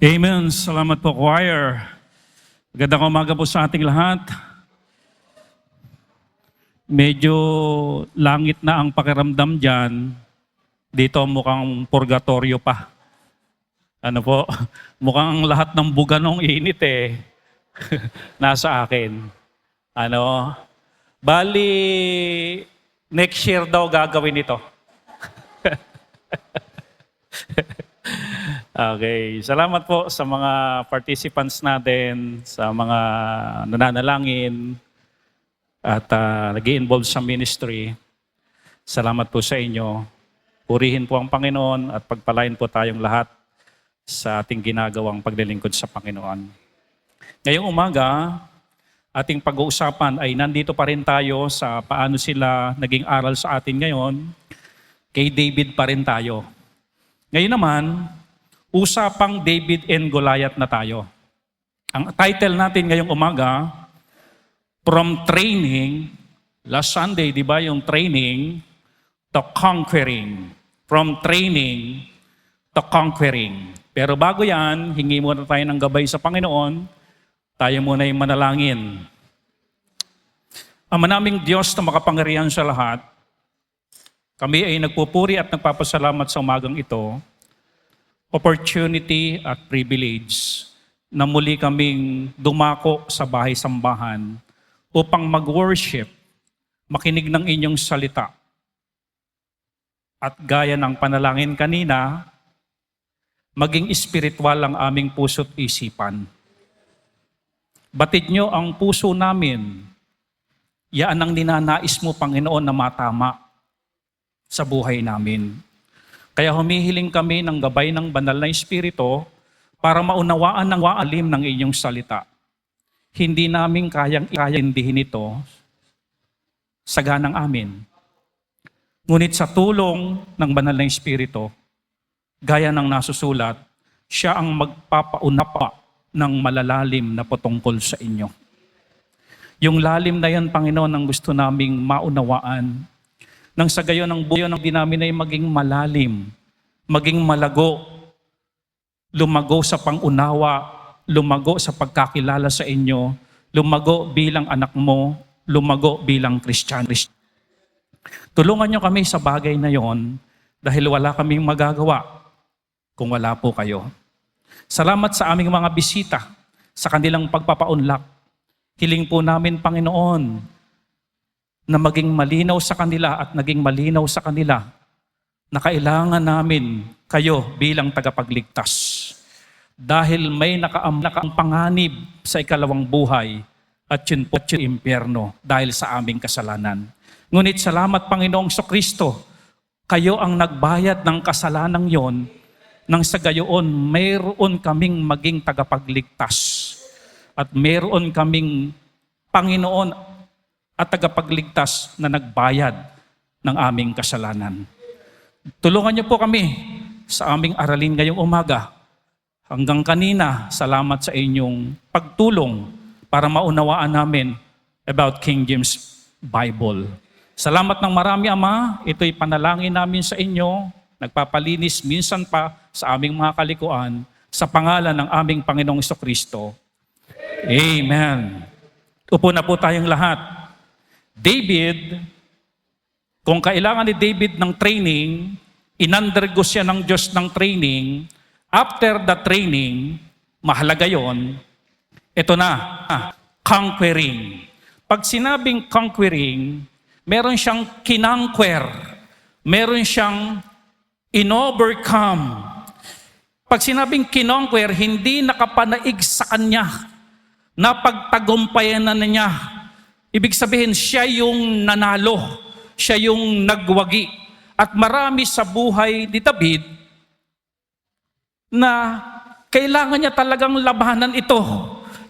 Amen. Salamat po, choir. Magandang umaga po sa ating lahat. Medyo langit na ang pakiramdam dyan. Dito mukhang purgatorio pa. Ano po? Mukhang lahat ng buganong init nasa akin. Ano? Bali, next year daw gagawin ito. Okay, salamat po sa mga participants natin, sa mga nananalangin at nag-i-involve sa ministry. Salamat po sa inyo. Purihin po ang Panginoon at pagpalain po tayong lahat sa ating ginagawang paglilingkod sa Panginoon. Ngayong umaga, ating pag-uusapan ay nandito pa rin tayo sa paano sila naging aral sa atin ngayon. Kay David pa rin tayo. Ngayon naman, usapang David and Goliath na tayo. Ang title natin ngayong umaga, From Training, last Sunday, di ba yung training, to conquering. From training to conquering. Pero bago yan, hingi muna tayo ng gabay sa Panginoon, tayo muna yung manalangin. Ama naming Diyos na makapangyarihan sa lahat, kami ay nagpupuri at nagpapasalamat sa umagang ito, opportunity at privilege na muli kaming dumako sa bahay-sambahan upang mag-worship, makinig ng inyong salita. At gaya ng panalangin kanina, maging espiritual ang aming puso't isipan. Batid nyo ang puso namin, yaan ang ninanais mo, Panginoon, na matama sa buhay namin. Kaya humihiling kami ng gabay ng banal na Espiritu para maunawaan ng waalim ng inyong salita. Hindi namin kayang intindihin ito sa ganang amin. Ngunit sa tulong ng banal na Espiritu, gaya ng nasusulat, siya ang magpapaunapa ng malalalim na patungkol sa inyo. Yung lalim na yan, Panginoon, ang gusto naming maunawaan. Nang sa gayon ng buhay ng namin ay maging malalim, maging malago, lumago sa pangunawa, lumago sa pagkakilala sa inyo, lumago bilang anak mo, lumago bilang Kristiyano. Tulungan niyo kami sa bagay na yon dahil wala kaming magagawa kung wala po kayo. Salamat sa aming mga bisita, sa kanilang pagpapaunlak. Hiling po namin, Panginoon, na maging malinaw sa kanila at naging malinaw sa kanila na kailangan namin kayo bilang tagapagligtas. Dahil may nakaang panganib sa ikalawang buhay at yun po yung impyerno dahil sa aming kasalanan. Ngunit salamat, Panginoong Kristo, kayo ang nagbayad ng kasalanan yon nang sa gayoon mayroon kaming maging tagapagligtas at mayroon kaming Panginoon at tagapagligtas na nagbayad ng aming kasalanan. Tulungan niyo po kami sa aming aralin ngayong umaga. Hanggang kanina, salamat sa inyong pagtulong para maunawaan namin about King James Bible. Salamat ng marami, Ama. Ito'y panalangin namin sa inyo. Nagpapalinis minsan pa sa aming mga kalikuan sa pangalan ng aming Panginoong Kristo. Amen. Upo na po tayong lahat. David, kung kailangan ni David ng training, inundergo siya ng Diyos ng training. After the training, mahalaga yon, ito na, conquering. Pag sinabing conquering, meron siyang kinonquer, meron siyang inovercome. Pag sinabing kinonquer, hindi nakapanaig sa kanya, napagtagumpayan na niya. Ibig sabihin, siya yung nanalo, siya yung nagwagi. At marami sa buhay ni David na kailangan niya talagang labanan ito.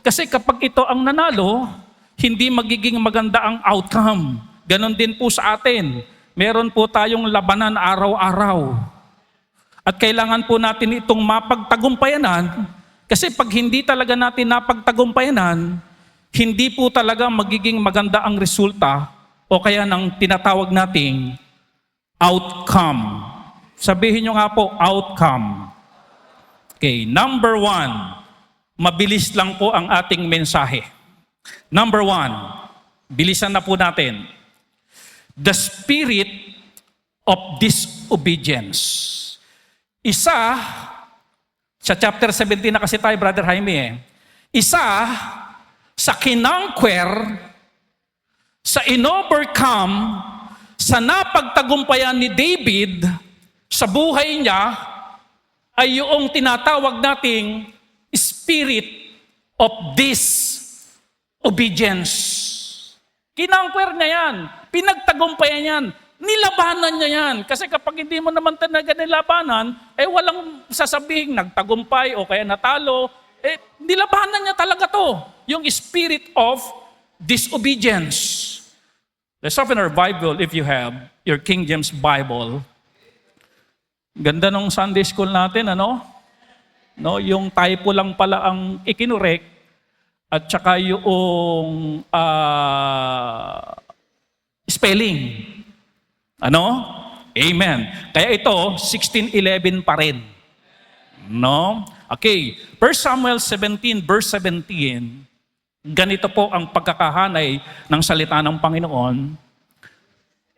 Kasi kapag ito ang nanalo, hindi magiging maganda ang outcome. Ganon din po sa atin. Meron po tayong labanan araw-araw. At kailangan po natin itong mapagtagumpayanan kasi pag hindi talaga natin napagtagumpayanan, hindi po talaga magiging maganda ang resulta o kaya ng tinatawag nating outcome. Sabihin nyo nga po, outcome. Okay, number 1. Mabilis lang po ang ating mensahe. Number 1, bilisan na po natin. The spirit of disobedience. Isa, sa chapter 17 na kasi tayo, Brother Jaime, isa sa kinonquer, sa inovercome, sa napagtagumpayan ni David sa buhay niya, ay yung tinatawag nating spirit of disobedience. Kinonquer niya yan, pinagtagumpayan yan, nilabanan niya yan. Kasi kapag hindi mo naman talaga nilabanan, walang sasabihing nagtagumpay o kaya natalo. Nilabanan niya talaga to. Yung spirit of disobedience. Let's open our Bible if you have your King James Bible. Ganda nung Sunday school natin, ano? No, yung typo lang pala ang ikinurek at saka yung spelling. Ano? Amen. Kaya ito, 16:11 pa rin. No? Okay. 1 Samuel 17, verse 17, ganito po ang pagkakahanay ng salita ng Panginoon.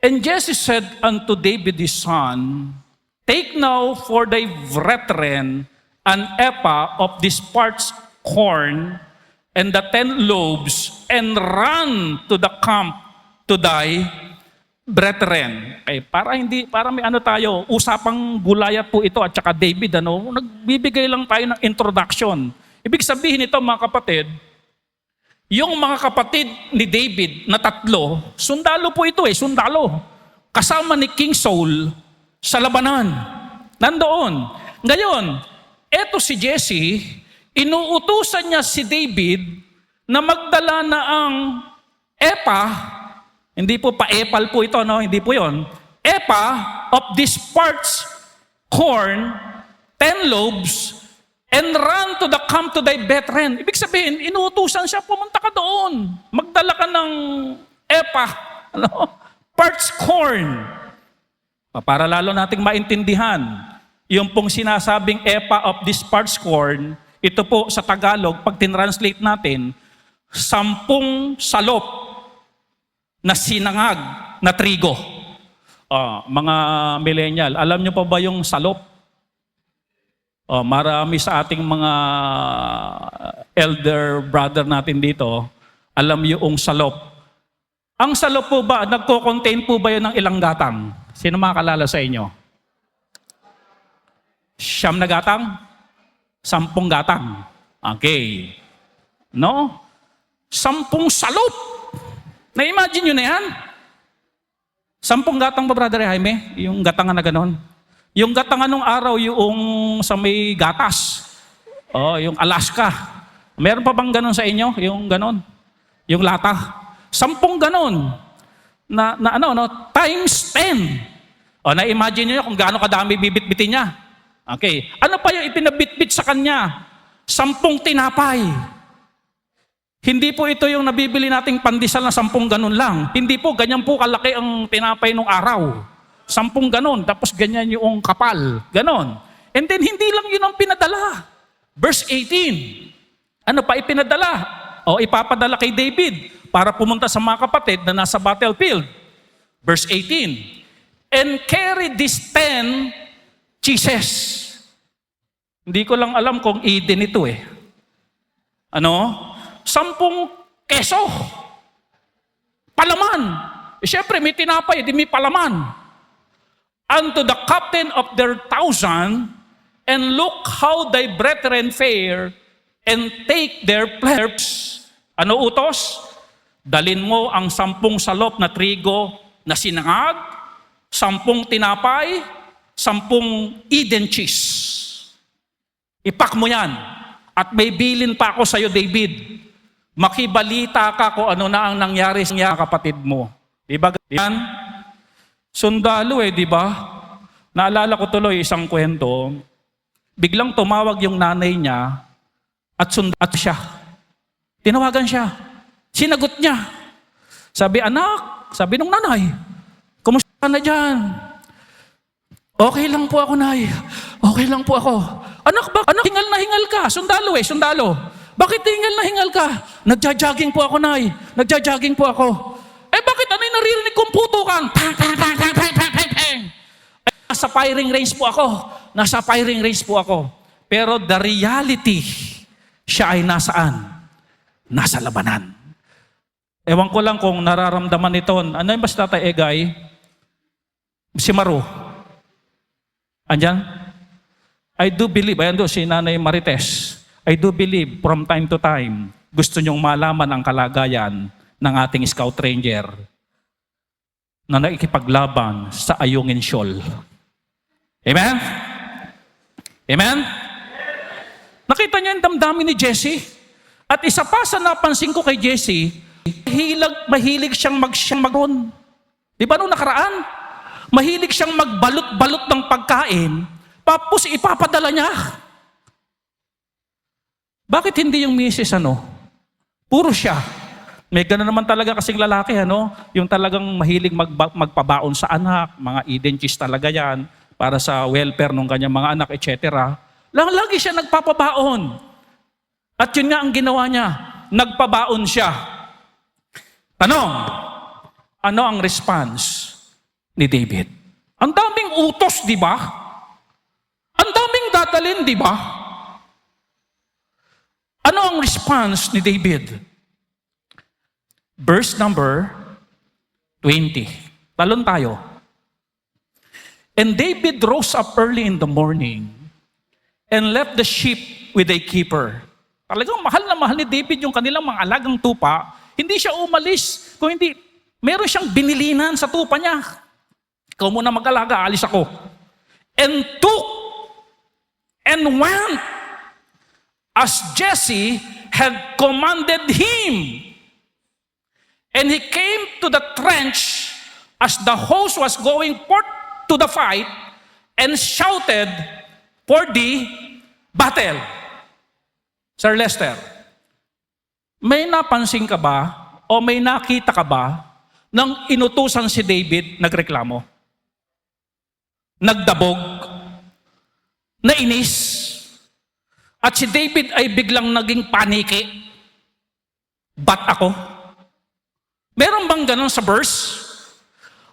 And Jesse said unto David his son, Take now for thy brethren an ephah of this parched corn and the 10 loaves, and run to the camp to thy brethren. Para may tayo, usapang Gulayat po ito at saka David, nagbibigay lang tayo ng introduction. Ibig sabihin nito, mga kapatid, yung mga kapatid ni David na 3, sundalo po ito sundalo. Kasama ni King Saul sa labanan. Nandoon. Ngayon, eto si Jesse, inuutusan niya si David na magdala na ang ephah. Hindi po pa-epal po ito, no? Hindi po yon. Ephah of this parched corn, 10 loaves, and run to the camp to thy brethren. Ibig sabihin, inuutusan siya, pumunta ka doon. Magdala ka ng ephah, parched corn. Para lalo nating maintindihan, yung pong sinasabing ephah of this parched corn, ito po sa Tagalog, pag tinranslate natin, 10 salop na sinangag na trigo. Mga millennial, alam nyo pa ba yung salop? Marami sa ating mga elder brother natin dito, alam yung salop. Ang salop po ba, nagko-contain po ba yun ng ilang gatang? Sino makakalala sa inyo? 9 na gatang? 10 gatang. Okay. No? 10 salop. Na-imagine nyo na yan? 10 gatang ba, Brother Jaime? Yung gatangan na ganon. Yung gatangan nung araw, yung sa may gatas. Yung Alaska. Meron pa bang ganon sa inyo? Yung ganon? Yung lata? 10 ganon. Times 10. Na-imagine nyo kung gaano kadami bibit-bitin niya. Okay. Ano pa yung ipinabit-bit sa kanya? 10 tinapay. Hindi po ito yung nabibili nating pandesal na 10 ganun lang. Hindi po, ganyan po kalaki ang tinapay nung araw. 10 ganun, tapos ganyan yung kapal. Ganon. And then, hindi lang yun ang pinadala. Verse 18. Ano pa ipinadala? Ipapadala kay David para pumunta sa mga kapatid na nasa battlefield. Verse 18. And carry these 10 cheeses. Hindi ko lang alam kung Eden ito 10 keso. Palaman. Siyempre, may tinapay, di may palaman. Unto the captain of their 1,000, and look how thy brethren fare, and take their pledge. Ano utos? Dalin mo ang 10 salop na trigo na sinangag, 10 tinapay, 10 Eden cheese. Ipak mo yan. At may bilin pa ako sa'yo, David. Makibalita ka kung ano na ang nangyari sa kapatid mo. Diba? Yan? Sundalo diba? Naalala ko tuloy isang kwento. Biglang tumawag yung nanay niya at sundalo siya. Tinawagan siya. Sinagot niya. Sabi, anak, sabi nung nanay, kumusta ka na dyan? Okay lang po ako, nay. Okay lang po ako. Anak ba? Anak, hingal na hingal ka. Sundalo sundalo. Bakit hingal na hingal ka? Nagja-jogging po ako, Nay. Nagja-jogging po ako. Bakit ano yung naririnig kong putukan? Pang, pang, pang, pang, pang, pang, pang, pang. Nasa firing range po ako. Nasa firing range po ako. Pero the reality, siya ay nasaan? Nasa labanan. Ewan ko lang kung nararamdaman ito. Ano yung basta Tatay Egay? Si Maru. Andyan? I do believe, ayan doon si Nanay Marites. I do believe from time to time, gusto nyong malaman ang kalagayan ng ating Scout Ranger na nakikipaglaban sa Ayungin Shoal. Amen? Amen? Nakita niyo yung damdamin ni Jesse? At isa pa sa napansin ko kay Jesse, mahilig siyang magron. Di ba nung nakaraan? Mahilig siyang magbalot-balot ng pagkain, tapos ipapadala niya. Bakit hindi yung misis puro siya? May gano'n naman talaga kasing lalaki yung talagang mahilig magpabaon sa anak, mga identities talaga yan, para sa welfare ng kanyang mga anak, etc. Lagi siya nagpapabaon. At yun nga ang ginawa niya, nagpabaon siya. Tanong, ano ang response ni David? Ang daming utos, di ba? Ang daming dadalin, di ba? Ano ang response ni David? Verse number 20. Talon tayo. And David rose up early in the morning and left the sheep with a keeper. Talagang mahal na mahal ni David yung kanilang mga alagang tupa. Hindi siya umalis. Kung hindi, meron siyang binilinan sa tupa niya. Ikaw muna mag-alaga, alis ako. And took and went as Jesse had commanded him. And he came to the trench as the host was going forth to the fight and shouted for the battle. Sir Lester, may napansin ka ba o may nakita ka ba nang inutusan si David nagreklamo? Nagdabog? Nainis? At si David ay biglang naging paniki. Ba't ako? Meron bang ganon sa verse?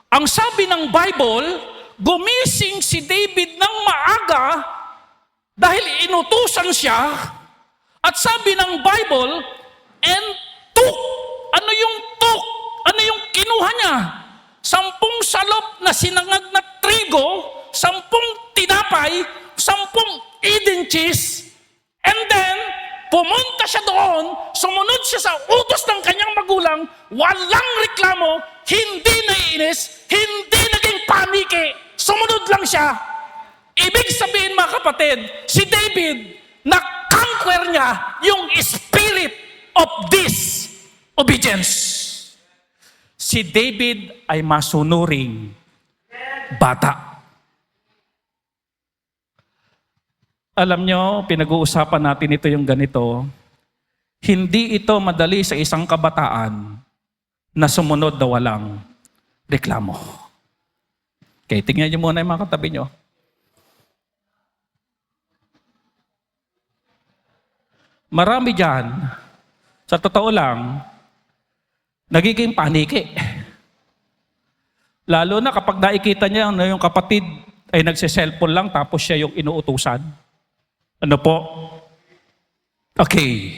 Ang sabi ng Bible, gumising si David ng maaga dahil inutusan siya. At sabi ng Bible, and took. Ano yung took? Ano yung kinuha niya? 10 salop na sinangag na trigo, 10 tinapay, 10 Eden cheese. And then, pumunta siya doon, sumunod siya sa utos ng kanyang magulang, walang reklamo, hindi naiinis, hindi naging paniki, sumunod lang siya. Ibig sabihin mga kapatid, si David, na-conquer niya yung spirit of disobedience. Si David ay masunuring bata. Alam nyo, pinag-uusapan natin ito yung ganito. Hindi ito madali sa isang kabataan na sumunod na walang reklamo. Okay, tingnan nyo muna yung mga katabi nyo. Marami dyan, sa totoo lang, nagiging paniki. Lalo na kapag nakikita niya na yung kapatid ay nagsiselfon lang tapos siya yung inuutusan. Ano po? Okay.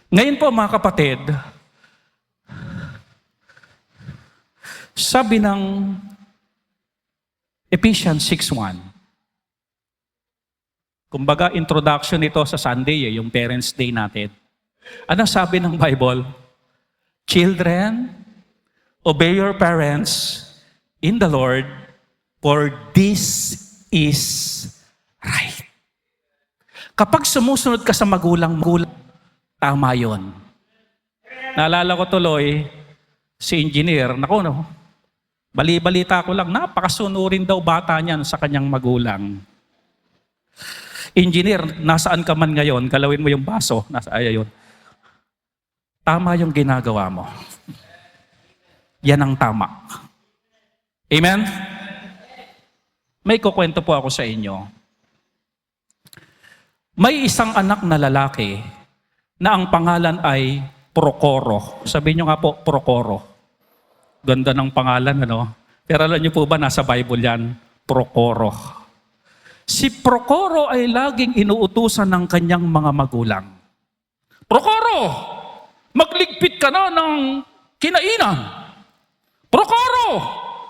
Ngayon po mga kapatid, sabi ng Ephesians 6:1, kumbaga introduction nito sa Sunday, yung Parents' Day natin. Ano sabi ng Bible? Children, obey your parents in the Lord, for this is right. Kapag sumusunod ka sa magulang, tama yun. Naalala ko tuloy, si engineer, bali-balita ko lang, napakasunurin daw bata niyan sa kanyang magulang. Engineer, nasaan ka man ngayon, galawin mo yung baso, nasa yun. Tama yung ginagawa mo. Yan ang tama. Amen? May kukwento po ako sa inyo. May isang anak na lalaki na ang pangalan ay Procoro. Sabihin nyo nga po, Procoro. Ganda ng pangalan, ano? Pero alam nyo po ba, nasa Bible yan? Procoro. Si Procoro ay laging inuutusan ng kanyang mga magulang. Procoro! Magligpit ka na ng kinainan. Procoro!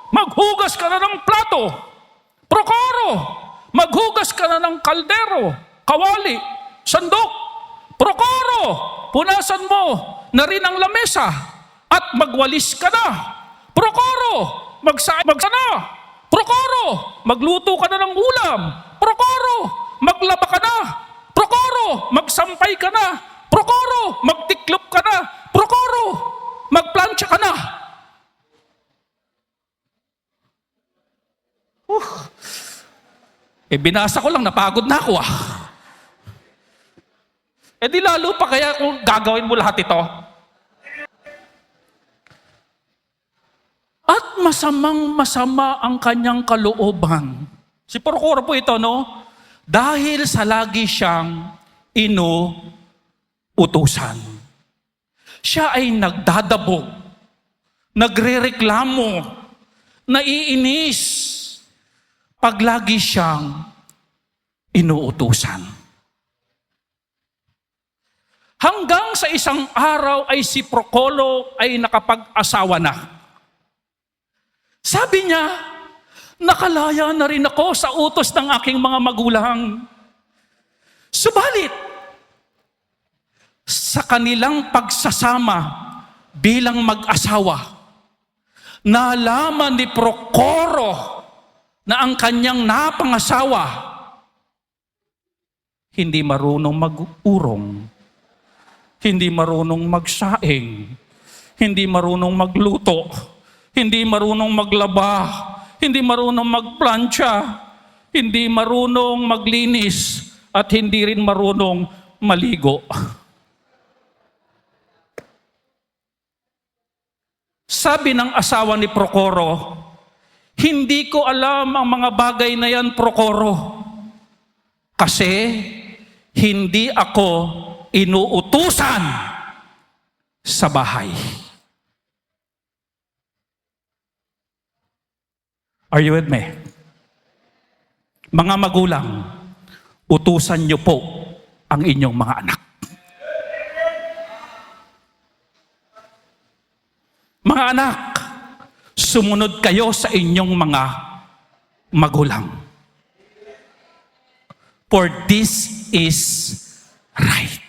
Maghugas ka na ng plato. Procoro! Maghugas ka na ng kaldero, kawali, sandok. Procoro! Punasan mo na rin ang lamesa at magwalis ka na. Procoro! Magsana. Procoro! Magluto ka na ng ulam. Procoro! Maglaba ka na. Procoro! Magsampay ka na. Procoro! Magtiklop ka na. Procoro! Magplansya ka na. Binasa ko lang, napagod na ako di lalo pa kaya kung gagawin mo lahat ito. At masamang-masama ang kanyang kalooban. Si Procoro po ito, no? Dahil sa lagi siyang inuutusan. Siya ay nagdadabog, nagrereklamo, naiinis, pag lagi siyang inuutusan. Hanggang sa isang araw ay si Procolo ay nakapag-asawa na. Sabi niya, nakalaya na rin ako sa utos ng aking mga magulang. Subalit, sa kanilang pagsasama bilang mag-asawa, nalaman ni Procoro na ang kanyang napangasawa hindi marunong mag-urong, hindi marunong magsaing, hindi marunong magluto, hindi marunong maglaba, hindi marunong magplansya, hindi marunong maglinis, at hindi rin marunong maligo. Sabi ng asawa ni Procoro, hindi ko alam ang mga bagay na yan, Procoro, kasi hindi ako inuutusan sa bahay. Are you with me? Mga magulang, utusan niyo po ang inyong mga anak. Mga anak, sumunod kayo sa inyong mga magulang. For this is right.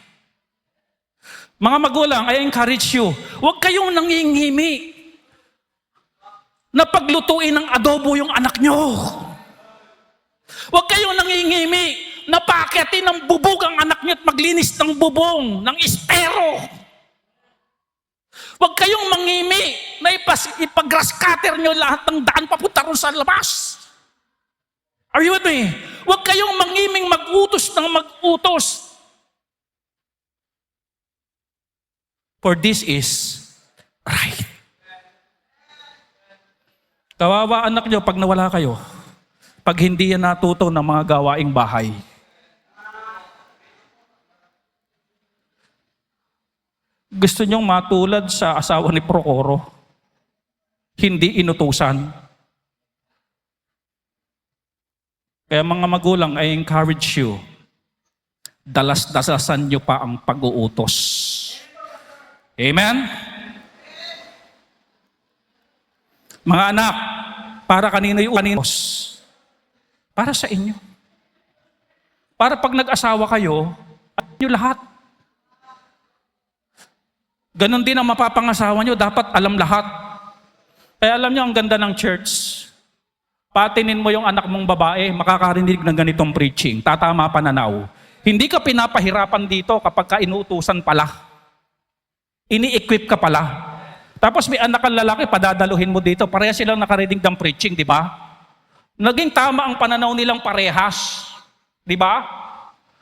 Mga magulang, I encourage you, huwag kayong nangingimi na paglutuin ng adobo yung anak nyo. Huwag kayong nangingimi na paakyatin ng bubog ang anak nyo at maglinis ng bubong, ng estero. Huwag kayong mangimi na ipag-grass cutter nyo lahat ng daan papunta ron sa labas. Are you with me? Huwag kayong mangiming mag-utos ng mag-utos. For this is right. Kawawa anak nyo pag nawala kayo, pag hindi yan natuto ng mga gawaing bahay. Gusto nyong matulad sa asawa ni Procoro, hindi inutusan. Kaya mga magulang, I encourage you, dalas-dasasan nyo pa ang pag-uutos. Amen? Mga anak, para kanino yung kaninos? Para sa inyo. Para pag nag-asawa kayo, at nyo lahat. Ganon din ang mapapangasawa nyo, dapat alam lahat. Kaya alam nyo, ang ganda ng church. Patinin mo yung anak mong babae, makakarinig ng ganitong preaching. Tatama pananaw. Hindi ka pinapahirapan dito kapag ka inuutusan pala. Ini-equip ka pala. Tapos may anak kang lalaki, padadaluhin mo dito. Pareha silang nakarinig ng preaching, di ba? Naging tama ang pananaw nilang parehas. Di ba?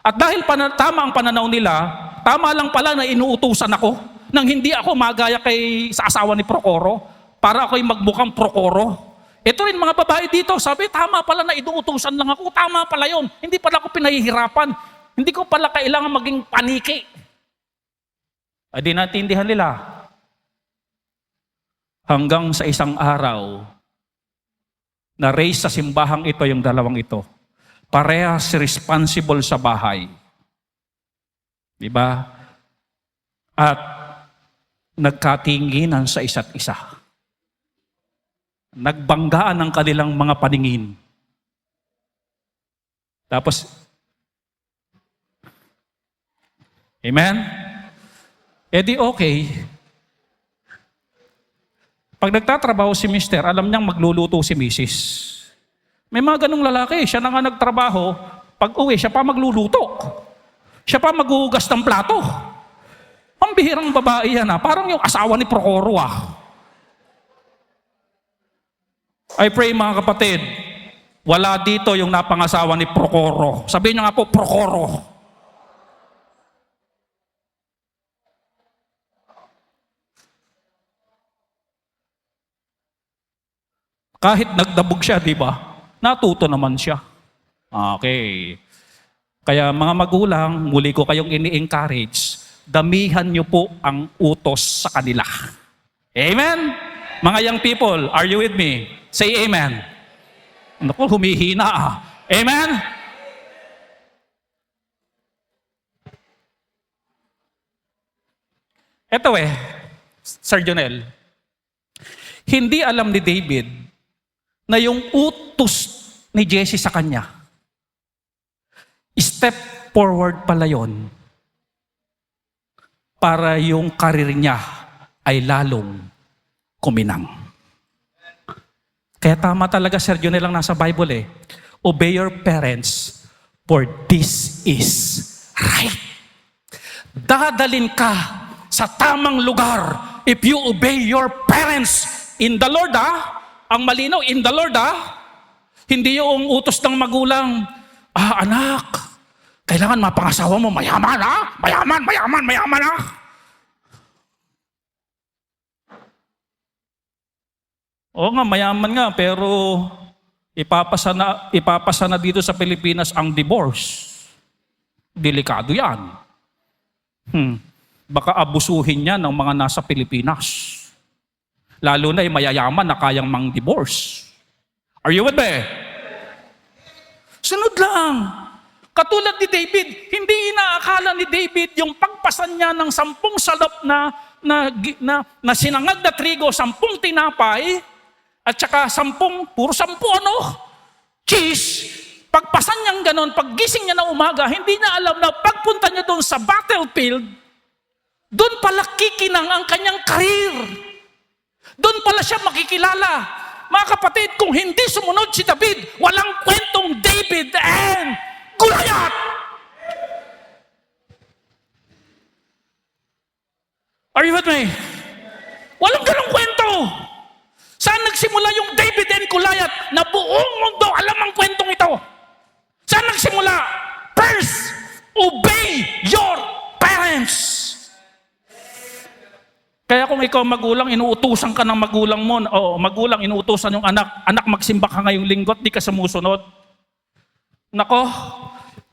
At dahil tama ang pananaw nila, tama lang pala na inuutusan ako nang hindi ako magaya sa asawa ni Procoro para ako'y magmukhang Procoro. Ito rin mga babae dito, sabi, tama pala na inuutusan lang ako. Tama pala yon. Hindi pala ako pinahihirapan. Hindi ko pala kailangan maging paniki. Ay di natindihan nila. Hanggang sa isang araw, na-raise sa simbahang ito yung dalawang ito. Parehas responsible sa bahay. Diba? At nagkatinginan sa isa't isa. Nagbanggaan ang kanilang mga paningin. Tapos, amen? E di okay. Pag nagtatrabaho si mister, alam niyang magluluto si misis. May mga ganong lalaki, siya na nga nagtrabaho, pag uwi, siya pa magluluto. Siya pa maghuhugas ng plato. Ang bihirang babae yan parang yung asawa ni Procoro I pray mga kapatid, wala dito yung napangasawa ni Procoro. Sabihin niyo nga po, Procoro. Kahit nagdabog siya, di ba? Natuto naman siya. Okay. Kaya mga magulang, muli ko kayong ini-encourage, damihan niyo po ang utos sa kanila. Amen? Mga young people, are you with me? Say amen. Naku, humihina Amen? Ito Sir Jonel, hindi alam ni David na yung utos ni Jesse sa kanya, step forward pala yon para yung karir niya ay lalong kuminang. Kaya tama talaga, Sir Jonel, lang nasa Bible obey your parents, for this is right. Dadalin ka sa tamang lugar if you obey your parents in the Lord. Ang malinaw, in the Lord. Hindi yung utos ng magulang, anak, kailangan mapangasawa mo, mayaman mayaman Oo nga, mayaman nga, pero ipapasa na dito sa Pilipinas ang divorce. Delikado yan. Baka abusuhin niya ng mga nasa Pilipinas. Lalo na mayayaman na kayang mang-divorce. Are you with me? Sunod lang. Katulad ni David, hindi inaakala ni David yung pagpasan niya ng 10 salop na sinangag na trigo, 10 tinapay, at saka 10, puro 10 cheese. Pagpasan niyang ganon, paggising niya na umaga, hindi niya alam na pagpunta niya doon sa battlefield, doon pala kikinang ang kanyang karir. Doon pala siya makikilala. Mga kapatid, kung hindi sumunod si David, walang kwentong David and Goliath. Are you with me? Walang ganong kwento. Saan nagsimula yung David and Goliath na buong mundo alam ang kwentong ito? Saan nagsimula? First, obey your parents. Kaya kung ikaw magulang, inuutusan ka ng magulang mo, magulang, inuutusan yung anak magsimba ka ngayong linggo at di ka sumusunod. Nako,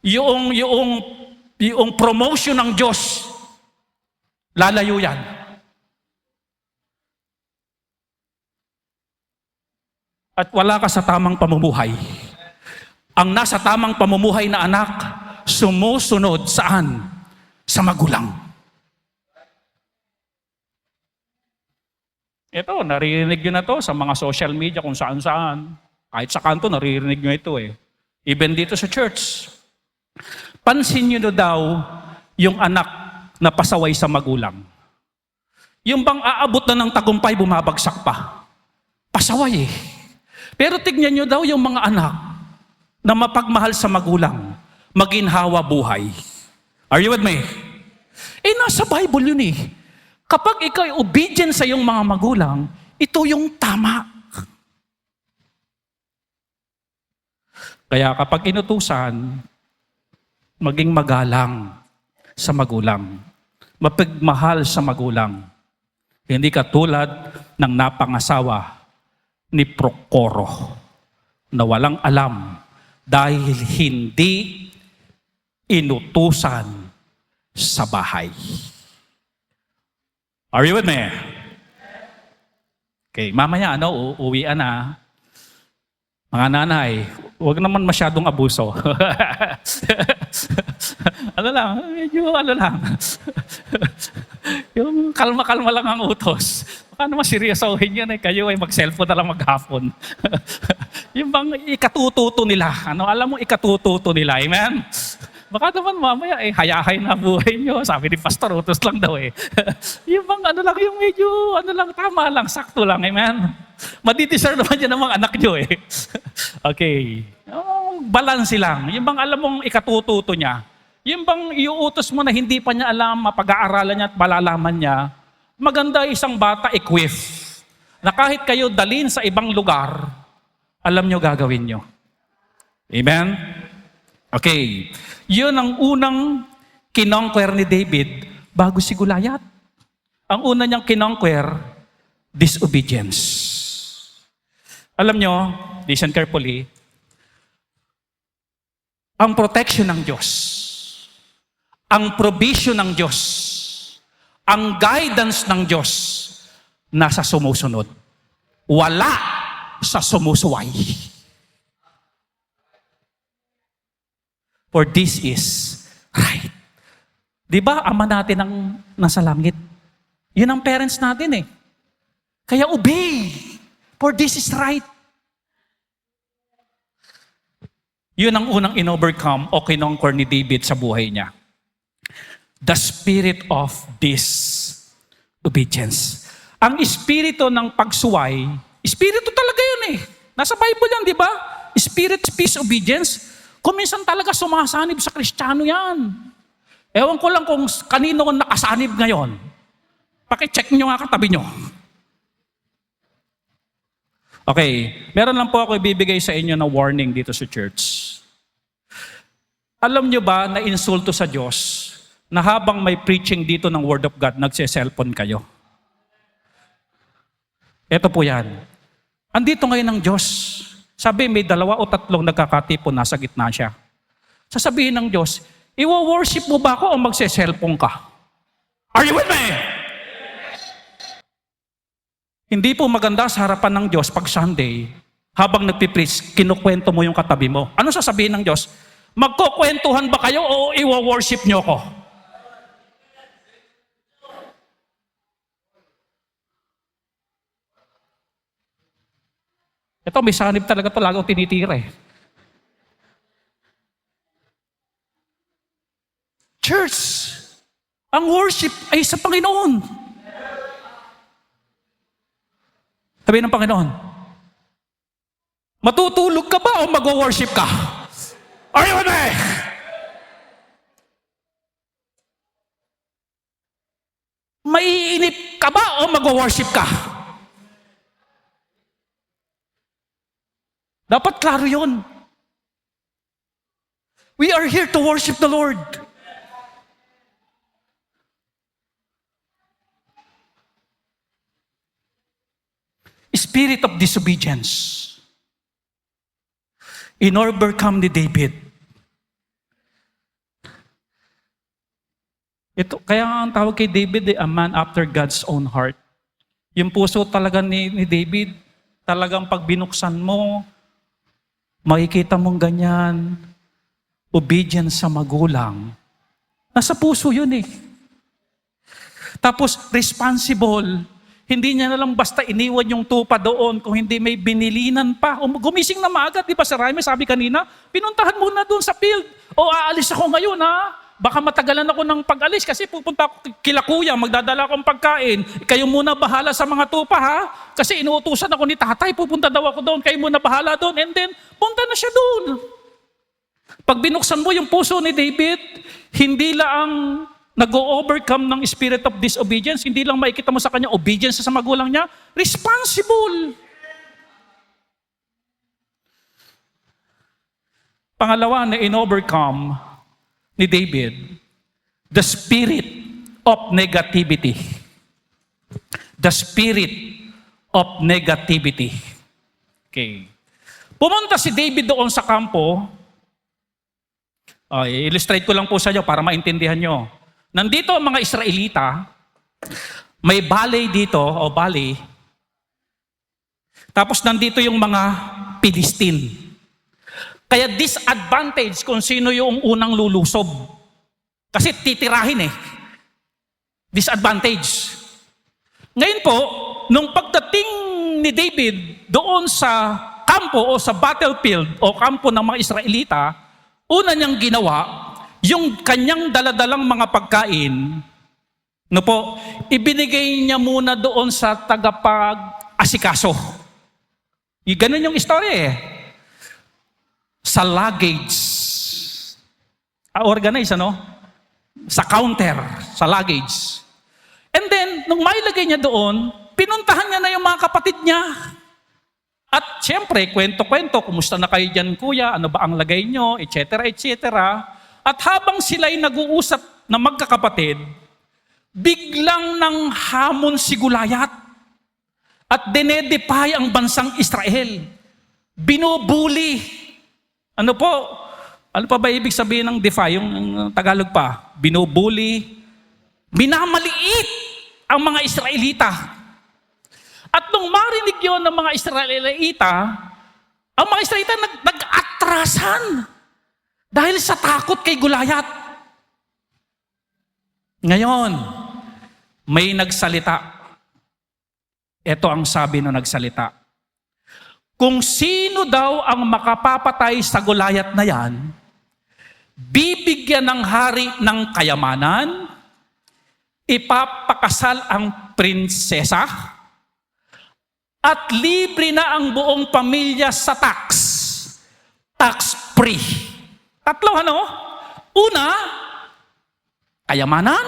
yung promotion ng Diyos, lalayo yan. At wala ka sa tamang pamumuhay. Ang nasa tamang pamumuhay na anak, sumusunod saan? Sa magulang. Ito, naririnig nyo na to sa mga social media kung saan-saan. Kahit sa kanto, naririnig nyo ito Even dito sa church. Pansin nyo na daw yung anak na pasaway sa magulang. Yung bang aabot na ng tagumpay, bumabagsak pa. Pasaway Pero tignan nyo daw yung mga anak na mapagmahal sa magulang, maginhawa buhay. Are you with me? Nasa Bible yun Kapag ikaw ay obedient sa iyong mga magulang, ito yung tama. Kaya kapag inutusan, maging magalang sa magulang. Mapagmahal sa magulang. Hindi katulad ng napangasawa ni Procoro na walang alam dahil hindi inutusan sa bahay. Are you with me? Okay, mamaya uuwian na. Mga nanay, huwag naman masyadong abuso. Ano lang, medyo ano lang. Yung kalma-kalma lang ang utos. Baka naman seryosohin yan kayo ay mag-cellphone na lang maghapon. Yung bang ikatututo nila. Alam mo ikatututo nila, amen? Baka naman mamaya hayahay na buhay nyo. Sabi ni Pastor, utos lang daw Yung bang lang, yung medyo tama lang, sakto lang, amen? Madideserve naman yan ng mga anak nyo Okay. Balance lang. Yung bang alam mong ikatututo niya. Yung bang iuutos mo na hindi pa niya alam, mapag-aaralan niya at malalaman niya, maganda isang bata equip. Na kahit kayo dalhin sa ibang lugar, alam nyo gagawin nyo. Amen? Okay. Yun ang unang kinonquer ni David bago si Goliath. Ang una niyang kinonquer, disobedience. Alam nyo, listen carefully, ang protection ng Diyos, ang provision ng Diyos, ang guidance ng Diyos, nasa sumusunod. Wala sa sumusuway. For this is right. Di ba, ama natin ang nasa langit? Yun ang parents natin Kaya obey. For this is right. Yun ang unang in-overcome o kinonquer ni David sa buhay niya. The spirit of disobedience. Ang espiritu ng pagsuway, espiritu talaga yun Nasa Bible yan, di ba? Spirit, peace, obedience. Kung minsan talaga sumasanib sa Kristiyano yan. Ewan ko lang kung kanino nakasanib ngayon. Paki-check nyo nga katabi nyo. Okay, meron lang po ako ibibigay sa inyo na warning dito sa church. Alam nyo ba na insulto sa Diyos na habang may preaching dito ng Word of God, nagse-cellphone kayo? Ito po yan. Andito ngayon ng Diyos. Sabi, may 2 o 3 nagkakatipon, nasa gitna siya. Sasabihin ng Diyos, iwo-worship mo ba ako o magse-cellphone ka? Are you with me? Hindi po maganda sa harapan ng Diyos pag Sunday, habang nagpipreach, kinukwento mo yung katabi mo. Ano sasabihin ng Diyos? Magkukwentuhan ba kayo o iwo-worship nyo ko? Ito, may sanib talaga ito, lagong tinitira Church, ang worship ay sa Panginoon. Sabi ng Panginoon, matutulog ka ba o mag-worship ka? Are you with me? Maiinip ka ba o mag-worship ka? Dapat klaro yun. We are here to worship the Lord. Spirit of disobedience. In-overcome ni David. Ito, kaya ang tawag kay David a man after God's own heart. Yung puso talaga ni David, talagang pag binuksan mo, makikita mong ganyan, obedience sa magulang. Nasa puso yun Tapos responsible. Hindi niya na lang basta iniwan yung tupa doon kung hindi may binilinan pa. Gumising na maaga, di ba sa Raime, sabi kanina, pinuntahan muna doon sa field. O aalis ako ngayon Baka matagalan ako ng pag-alis kasi pupunta ako kila kuya, magdadala akong pagkain. Kayo muna bahala sa mga tupa Kasi inuutusan ako ni tatay, pupunta daw ako doon, kayo muna bahala doon. And then, punta na siya doon. Pag binuksan mo yung puso ni David, hindi lang nag-overcome ng spirit of disobedience, hindi lang makikita mo sa kanya obedience sa magulang niya, responsible. Pangalawa na in-overcome ni David, the spirit of negativity. The spirit of negativity. Okay. Pumunta si David doon sa kampo, I-illustrate ko lang po sa inyo para maintindihan nyo. Nandito ang mga Israelita, may valley dito, o valley, tapos nandito yung mga Philistine. Kaya disadvantage kung sino yung unang lulusob. Kasi titirahin eh. Disadvantage. Ngayon po, nung pagdating ni David doon sa kampo o sa battlefield o kampo ng mga Israelita, una niyang ginawa, yung kanyang daladalang mga pagkain, no po, ibinigay niya muna doon sa tagapag-asikaso. Ganun yung istorya eh. Sa luggage. Organize, ano? Sa counter, sa luggage. And then, nung mailagay niya doon, pinuntahan niya na yung mga kapatid niya. At siyempre, kwento-kwento, kumusta na kayo dyan kuya, ano ba ang lagay nyo, etc., etc. At habang sila'y nag-uusap na magkakapatid, biglang nang hamon si Gulayat at dinedepay ang bansang Israel. Binubuli. Ano po? Ano pa ba ibig sabihin ng defy? Yung Tagalog pa. Binubuli. Minamaliit ang mga Israelita. At nung marinig yun ng mga Israelita, ang mga Israelita nag-atrasan dahil sa takot kay Gulayat. Ngayon, may nagsalita. Ito ang sabi ng nagsalita. Kung sino daw ang makapapatay sa Gulayat na yan, bibigyan ng hari ng kayamanan, ipapakasal ang prinsesa, at libre na ang buong pamilya sa tax. Tax free. Tatlo ano? Una, kayamanan,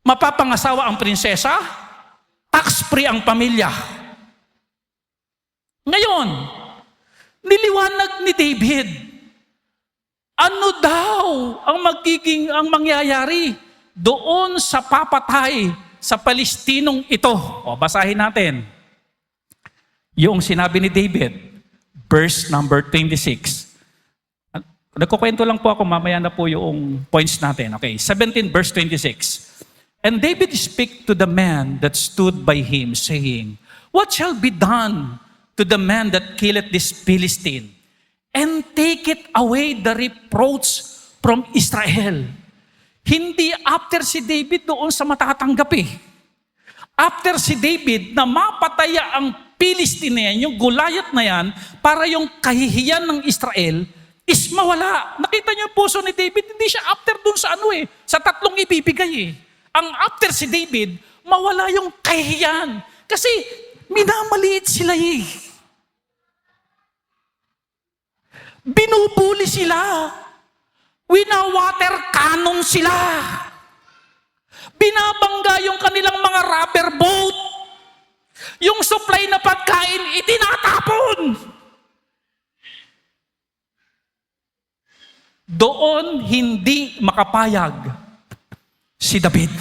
mapapangasawa ang prinsesa, tax free ang pamilya. Ngayon, niliwanag ni David, ano daw ang mangyayari doon sa papatay sa Palestinong ito? O, basahin natin. Yung sinabi ni David, verse number 26. Nagkukwento lang po ako, mamaya na po yung points natin. Okay, 17 verse 26. And David spake to the man that stood by him, saying, what shall be done to the man that killeth this Philistine, and taketh away the reproach from Israel? Hindi after si David doon sa matatanggap eh. After si David na mapataya ang Philistine na yan, yung Gulayat na yan, para yung kahihiyan ng Israel is mawala. Nakita niyo yung puso ni David, hindi siya after doon sa sa tatlong ibibigay eh. Ang after si David, mawala yung kahihiyan. Kasi minamaliit sila eh. Binubuli sila. Wina-water cannon sila. Binabangga yung kanilang mga rubber boat. Yung supply na pagkain, itinatapon. Doon hindi makapayag si David.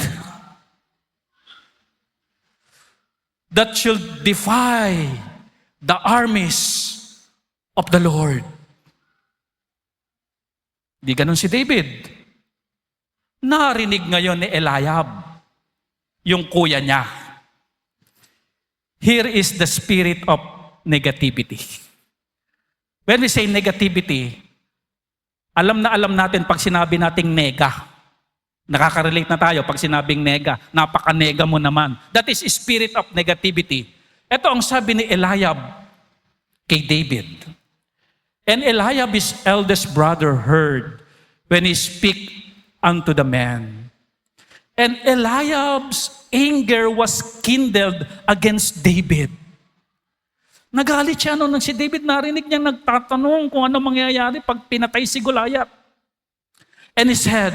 That should defy the armies of the Lord. Di ganun si David. Narinig ngayon ni Eliab, yung kuya niya. Here is the spirit of negativity. When we say negativity, alam natin pag sinabi nating nega. Nakaka-relate na tayo pag sinabing nega. Napaka-nega mo naman. That is spirit of negativity. Ito ang sabi ni Eliab kay David. And Eliab, his eldest brother, heard when he speak unto the man. And Eliab's anger was kindled against David. Nagalit siya nung si David, narinig niya nagtatanong kung ano mangyayari pag pinatay si Goliath. And he said,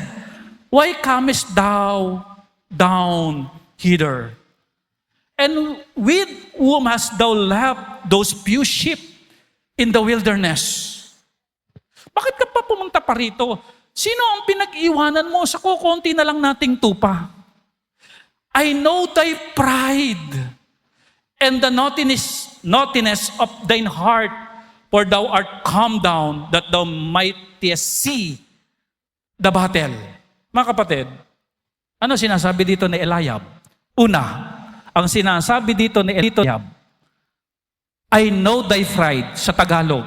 why comest thou down hither? And with whom hast thou left those few sheep in the wilderness? Bakit ka pa pumunta pa rito? Sino ang pinag-iwanan mo sa kukunti na lang nating tupa? I know thy pride and the naughtiness of thine heart, for thou art come down that thou mightest see the battle. Mga kapatid, ano sinasabi dito ni Eliab? Una, ang sinasabi dito ni Eliab, I know thy pride, sa Tagalog.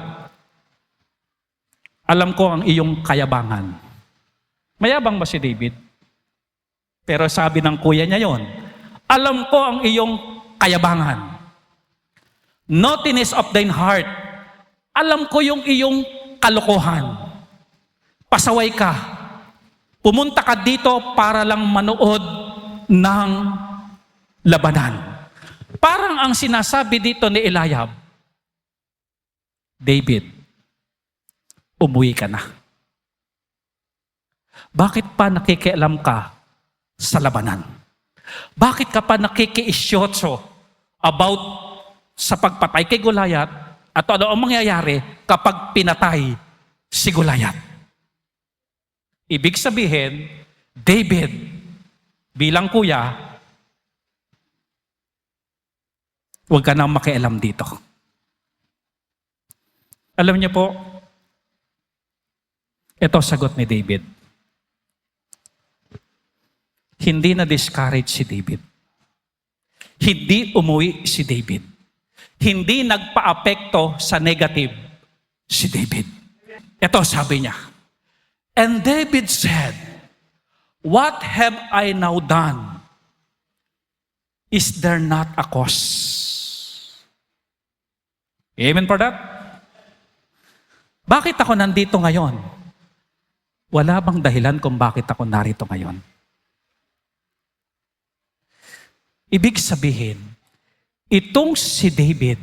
Alam ko ang iyong kayabangan. Mayabang ba si David? Pero sabi ng kuya niya yon, alam ko ang iyong kayabangan. Naughtiness of thine heart. Alam ko yung iyong kalokohan. Pasaway ka. Pumunta ka dito para lang manood ng labanan. Parang ang sinasabi dito ni Eliab, David, umuwi ka na. Bakit pa nakikialam ka sa labanan? Bakit ka pa nakikiisyotso about sa pagpatay kay Goliath at ano ang mangyayari kapag pinatay si Goliath? Ibig sabihin, David, bilang kuya, huwag ka nang makialam dito. Alam niyo po, ito sagot ni David. Hindi na-discourage si David. Hindi umuwi si David. Hindi nagpa-apekto sa negative si David. Ito sabi niya, and David said, what have I now done? Is there not a cause? Amen for that? Bakit ako nandito ngayon? Wala bang dahilan kung bakit ako narito ngayon? Ibig sabihin, itong si David,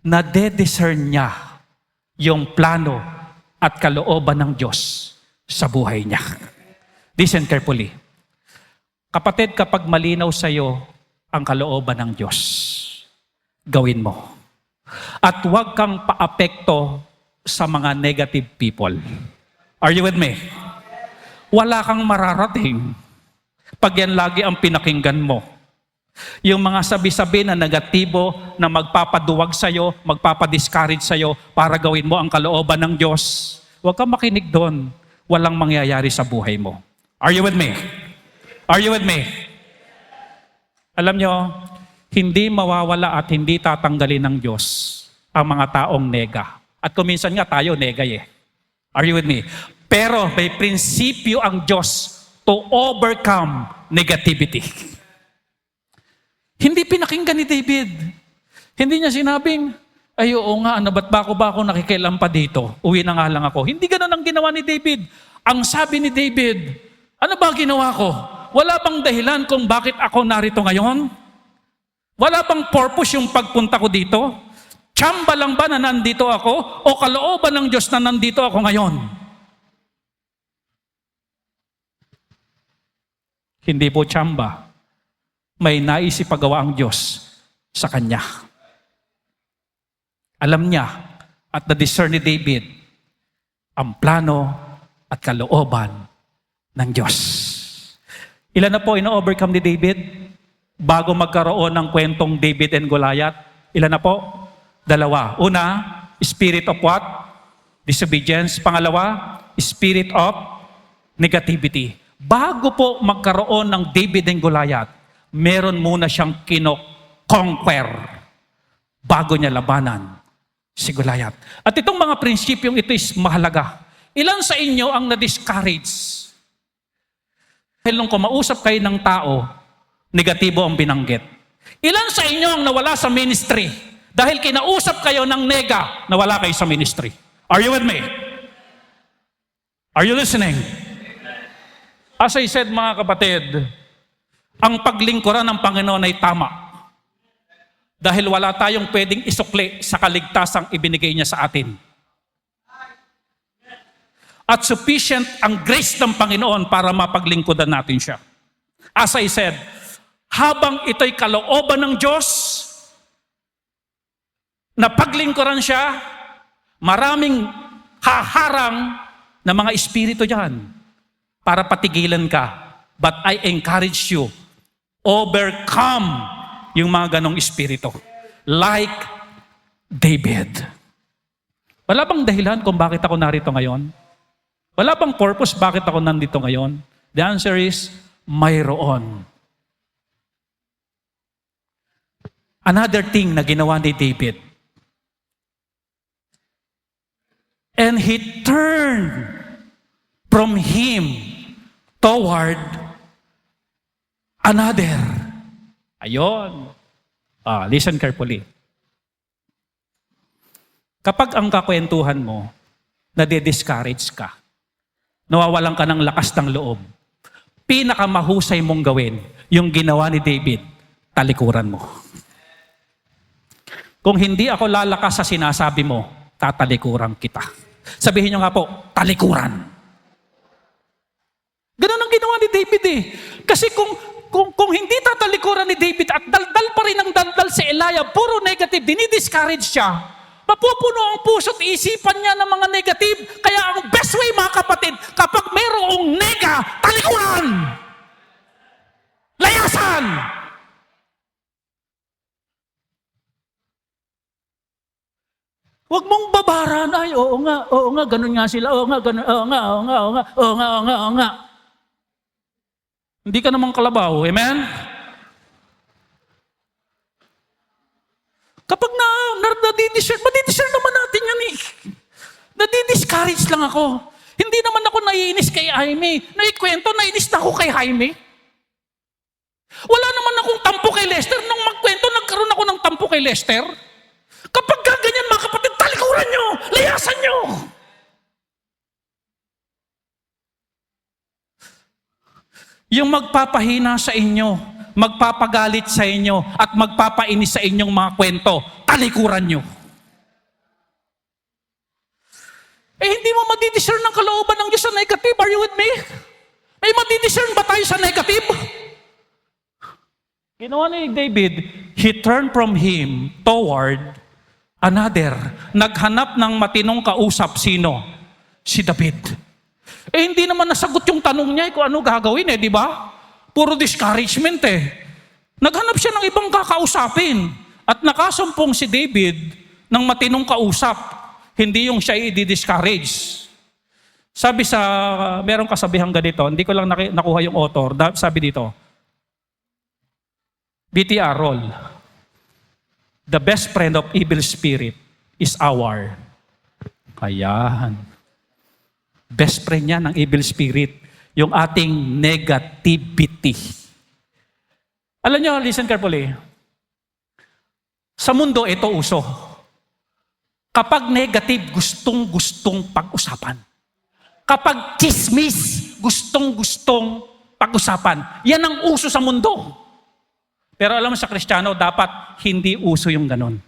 nade-discern niya yung plano at kalooban ng Diyos sa buhay niya. Listen carefully. Kapatid, kapag malinaw sa iyo ang kalooban ng Diyos, gawin mo. At huwag kang paapekto sa mga negative people. Are you with me? Wala kang mararating pag yan lagi ang pinakinggan mo. Yung mga sabi-sabi na negatibo na magpapaduwag sa'yo, magpapadiscourage sa'yo para gawin mo ang kalooban ng Diyos, huwag kang makinig doon. Walang mangyayari sa buhay mo. Are you with me? Are you with me? Alam nyo, hindi mawawala at hindi tatanggalin ng Diyos ang mga taong nega. At kuminsan nga tayo nega eh. Are you with me? Pero may prinsipyo ang Diyos to overcome negativity. Hindi pinakinggan ni David. Hindi niya sinabing, ay oo nga, ba't ba ako nakikialam pa dito? Uwi na nga lang ako. Hindi ganun ang ginawa ni David. Ang sabi ni David, ano ba ginawa ko? Wala bang dahilan kung bakit ako narito ngayon? Wala bang purpose yung pagpunta ko dito? Tsamba lang ba na nandito ako? O kalooban ng Diyos na nandito ako ngayon? Hindi po tsamba. May naisipagawa ang Diyos sa kanya. Alam niya at na-discern ni David ang plano at kalooban ng Diyos. Ilan na po ino-overcome ni David bago magkaroon ng kwentong David and Goliath? Ilan na po? 2. Una, spirit of what? Disobedience. Pangalawa, spirit of negativity. Bago po magkaroon ng David and Goliath, meron muna siyang kino-conquer bago niya labanan si Goliath. At itong mga prinsipyong ito is mahalaga. Ilan sa inyo ang na-discourage? Dahil nung kumausap kayo ng tao, negatibo ang binanggit. Ilan sa inyo ang nawala sa ministry? Dahil kinausap kayo ng nega, nawala kayo sa ministry. Are you with me? Are you listening? As I said, mga kapatid, ang paglingkuran ng Panginoon ay tama. Dahil wala tayong pwedeng isukli sa kaligtasang ibinigay niya sa atin. At sufficient ang grace ng Panginoon para mapaglingkuran natin siya. As I said, habang ito'y kalooban ng Diyos, na paglingkuran siya, maraming haharang na mga espiritu dyan para patigilan ka. But I encourage you, overcome yung mga ganong espiritu. Like David. Wala bang dahilan kung bakit ako narito ngayon? Wala bang purpose bakit ako nandito ngayon? The answer is, mayroon. Another thing na ginawa ni David. And he turned from him toward another. Ayon. Listen carefully. Kapag ang kakwentuhan mo, nade-discourage ka, nawawalan ka ng lakas ng loob, pinakamahusay mong gawin, yung ginawa ni David, talikuran mo. Kung hindi ako lalakas sa sinasabi mo, tatalikuran kita. Sabihin nyo nga po, talikuran. Ganun ang ginawa ni David eh. Kasi kung hindi tatalikuran ni David at daldal pa rin ang daldal si Eliab, puro negative, dinidiscourage siya, mapupuno ang puso't isipan niya ng mga negative. Kaya ang best way, mga kapatid, kapag mayroong nega, talikuran! Layasan! Huwag mong babaran. Ay, oo nga, ganun nga sila. Oo nga, ganun, oo nga. Hindi ka namang kalabaw. Amen? Kapag madidiscern naman natin yan eh. Nadidiscourage lang ako. Hindi naman ako naiinis kay Jaime. Naikwento, naiinis na ako kay Jaime. Wala naman akong tampo kay Lester. Nung magkwento, nagkaroon ako ng tampo kay Lester. Kapag ganyan, mga kapatid, talikuran nyo! Layasan nyo! Yung magpapahina sa inyo, magpapagalit sa inyo, at magpapainis sa inyong mga kwento, talikuran nyo. Hindi mo madidiscern ng kalooban ng Diyos sa negative. Are you with me? May madidiscern ba tayo sa negative? Ginawa ni David, he turned from him toward another. Naghanap ng matinong kausap. Sino? Si David. Hindi naman nasagot yung tanong niya kung ano gagawin di ba? Puro discouragement Naghanap siya ng ibang kakausapin. At nakasumpong si David ng matinong kausap. Hindi yung siya i-discourage. Sabi merong kasabihang ganito, hindi ko lang nakuha yung author, sabi dito, BTR Roll, the best friend of evil spirit is our. Ayan. Best friend niya ng evil spirit, yung ating negativity. Alam niyo, listen carefully. Sa mundo, ito uso. Kapag negative, gustong-gustong pag-usapan. Kapag chismis, gustong-gustong pag-usapan. Yan ang uso sa mundo. Pero alam mo sa Kristiyano, dapat hindi uso yung ganon.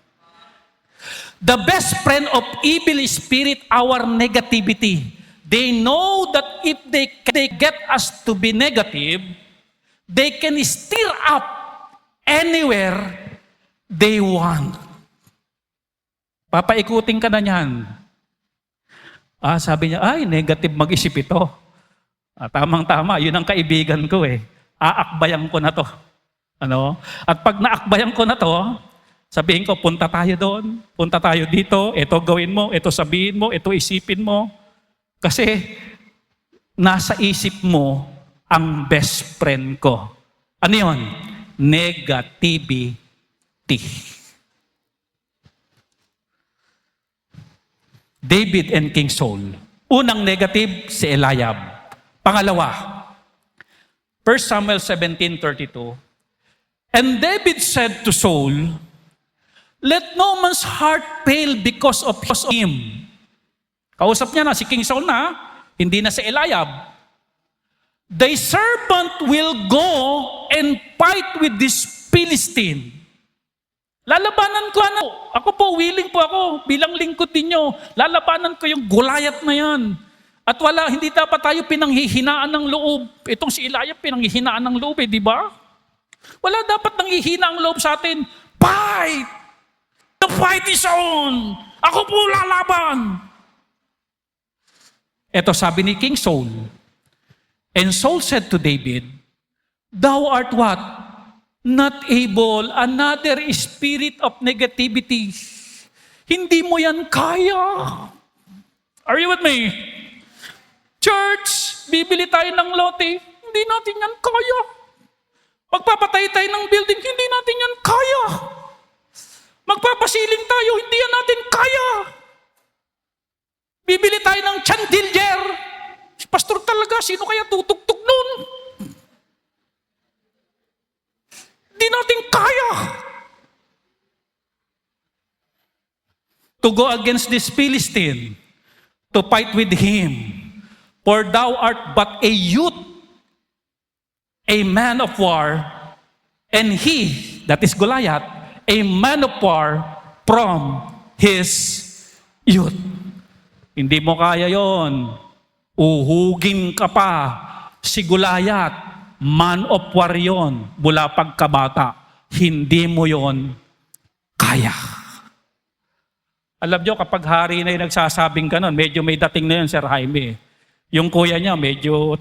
The best friend of evil spirit, our negativity. They know that if they get us to be negative, they can stir up anywhere they want. Papaikutin ka na niyan. Sabi niya, negative mag-isip ito. Tamang-tama, yun ang kaibigan ko Aakbayan ko na to. At pag naakbayan ko na to, sabihin ko, punta tayo doon, punta tayo dito, ito gawin mo, ito sabihin mo, ito isipin mo. Kasi nasa isip mo ang best friend ko. Ano yun? Negativity. David and King Saul. Unang negative, si Eliab. Pangalawa, 1 Samuel 17:32. And David said to Saul, let no man's heart fail because of him. Kausap niya na, si King Saul na, hindi na si Eliab. Thy servant will go and fight with this Philistine. Lalabanan ko ako po, willing po ako, bilang lingkod ninyo. Lalabanan ko yung Goliath na yan. At hindi dapat tayo pinanghihinaan ng loob. Itong si Eliab, pinanghihinaan ng loob di ba? Wala dapat nanghihina ang loob sa atin. Fight! The fight is on! Ako po lalaban! Ito sabi ni King Saul. And Saul said to David, thou art what? Not able, another spirit of negativity. Hindi mo yan kaya. Are you with me? Church, bibili tayo ng lote, hindi natin yan kaya. Magpapatay tayo ng building, hindi natin yan kaya. Magpapasiling tayo, hindi yan natin kaya. Bibili tayo ng chandelier. Pastor talaga, sino kaya tutugtog nun? Hindi natin kaya. To go against this Philistine, to fight with him. For thou art but a youth, a man of war, and he, that is Goliath, a man of war from his youth. Hindi mo kaya yon. Uhugin ka pa. Si Goliath, man of war yon, mula pagkabata. Hindi mo yon kaya. Alam nyo, kapag hari na yung nagsasabing ganon, medyo may dating na yun, Sir Jaime. Yung kuya niya, medyo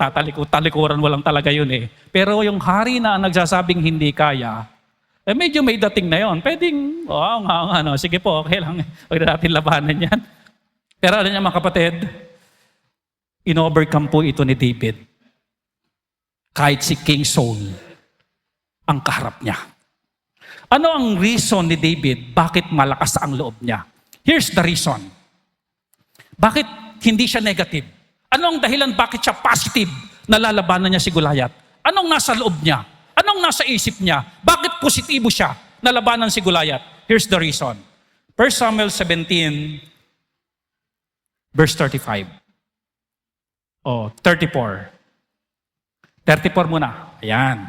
talikuran mo lang talaga yun eh. Pero yung hari na nagsasabing hindi kaya, medyo may dating na yun. Pwedeng, sige po, okay lang. Huwag na natin labanan yan. Pero alam niya mga kapatid, in-overcome po ito ni David. Kahit si King Saul, ang kaharap niya. Ano ang reason ni David, bakit malakas ang loob niya? Here's the reason. Bakit hindi siya negative? Ano ang dahilan bakit siya positive na lalabanan niya si Goliath? Anong nasa loob niya? Anong nasa isip niya? Bakit positibo siya na labanan si Goliath? Here's the reason. 1 Samuel 17, verse 35. 34. 34 muna. Ayan.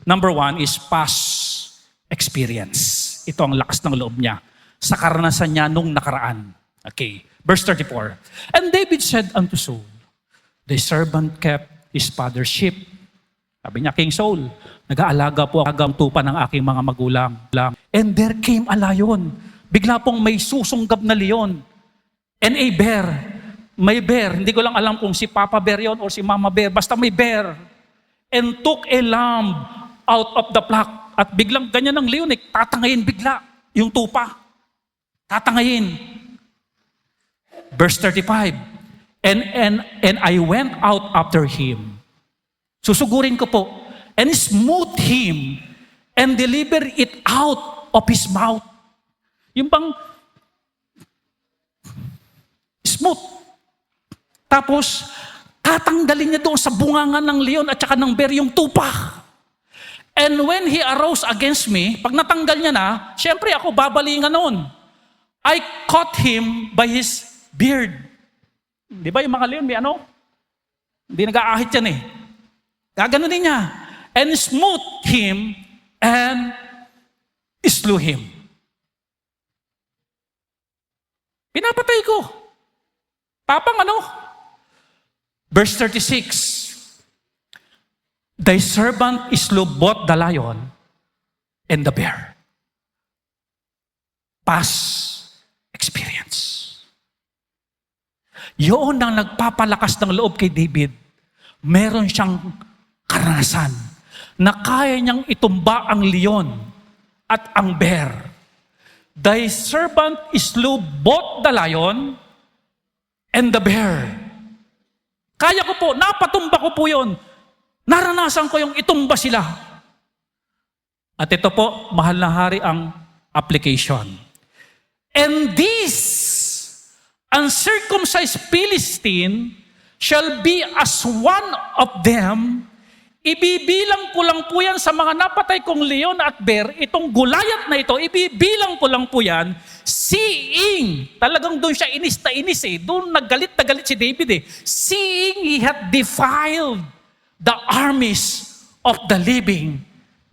Number 1 is past experience. Ito ang lakas ng loob niya sa karanasan niya nung nakaraan. Okay. Verse 34. And David said unto Saul, the servant kept his father's sheep. Sabi niya, King Saul, nag-aalaga po ang tupa ng aking mga magulang. And there came a lion. Bigla pong may susunggab na leon. And a bear. May bear. Hindi ko lang alam kung si Papa Bear yon or si Mama Bear. Basta may bear. And took a lamb out of the flock. At biglang ganyan ng leon, tatangayin bigla yung tupa. Tatangayin. Verse 35. And I went out after him. Susugurin ko po. And smote him and deliver it out of his mouth. Yung bang smote. Tapos, tatanggalin niya doon sa bungangan ng leon at saka ng bear yung tupa. And when he arose against me, pag natanggal niya na, syempre ako babalingan noon. I caught him by his beard. Di ba yung mga leon may ano? Hindi nag-aahit yan eh. Gaganunin niya. And smote him and slew him. Pinapatay ko. Tapang ano? Verse 36. Thy servant slew both the lion and the bear. Past experience. Yun ang nagpapalakas ng loob kay David. Meron siyang karanasan na kaya niyang itumba ang leon at ang bear. Thy servant slew both the lion and the bear. Kaya ko po, napatumba ko po yun. Naranasan ko yung itumba sila. At ito po, mahal na hari, ang application. And this uncircumcised Philistine shall be as one of them. Ibibilang ko lang po yan sa mga napatay kong leon at bear. Itong Goliath na ito, ibibilang ko lang po yan. Seeing, talagang doon siya inis na inis eh. Doon nagalit na galit si David eh. Seeing he had defiled the armies of the living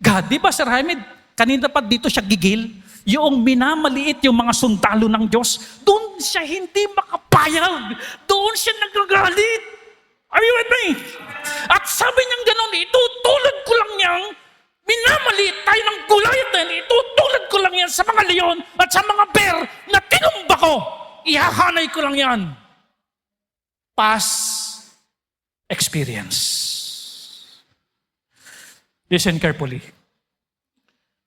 God. Di ba, Sir Jaime, kanina pa dito siya gigil? Yung minamaliit yung mga sundalo ng Diyos, doon siya hindi makapayag. Doon siya nagagalit. Are you with me? At sabi niyang gano'n, itutulad ko lang niyang minamaliit tayo ng Goliath na yan. Itutulad ko lang yan sa mga leon at sa mga bear na tinumba ko. Ihahanay ko lang yan. Past experience. Listen carefully.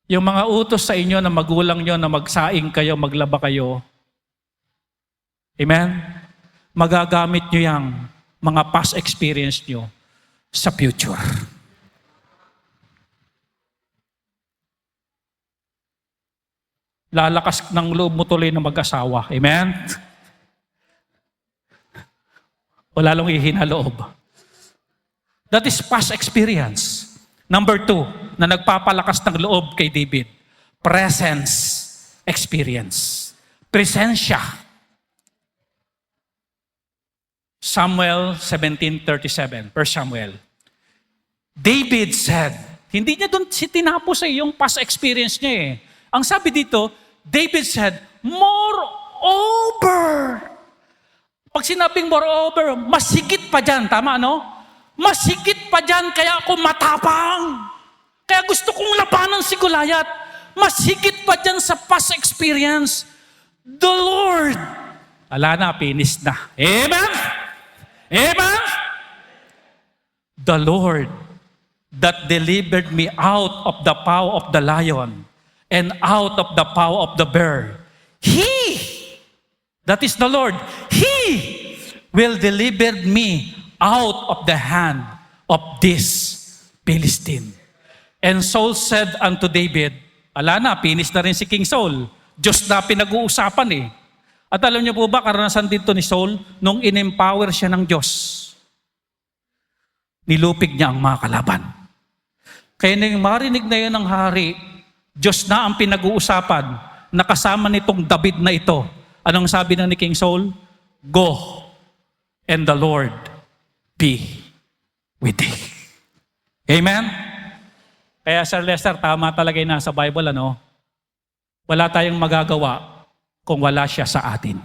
Yung mga utos sa inyo na magulang nyo na magsaing kayo, maglaba kayo, amen? Magagamit nyo yang mga past experience nyo sa future. Lalakas ng loob mo tuloy na mag-asawa. Amen? Wala lang ihina loob. That is past experience. Number 2, na nagpapalakas ng loob kay David. Presence experience. Presensya. Samuel 17:37, 1 Samuel. David said, hindi niya doon tinapos yung past experience niya eh. Ang sabi dito, David said, moreover. Pag sinabing moreover, mas higit pa dyan. Tama, no? Mas higit pa dyan, kaya ako matapang. Kaya gusto kong labanan si Goliath. Mas higit pa dyan sa past experience. The Lord. Ala na, finish na. Amen? Amen? The Lord that delivered me out of the paw of the lion and out of the paw of the bear. He, that is the Lord, He will deliver me out of the hand of this Philistine. And Saul said unto David, ala na, finish na rin si King Saul. Diyos na pinag-uusapan eh. At alam niyo po ba, karanasan dito ni Saul, nung in-empower siya ng Diyos, nilupig niya ang mga kalaban. Kaya nang marinig na yun ng hari, Diyos na ang pinag-uusapan, nakasama nitong David na ito. Anong sabi na ni King Saul? Go, and the Lord be with thee. Amen? Kaya Sir Lester, tama talaga yung nasa Bible, ano? Wala tayong magagawa kung wala siya sa atin.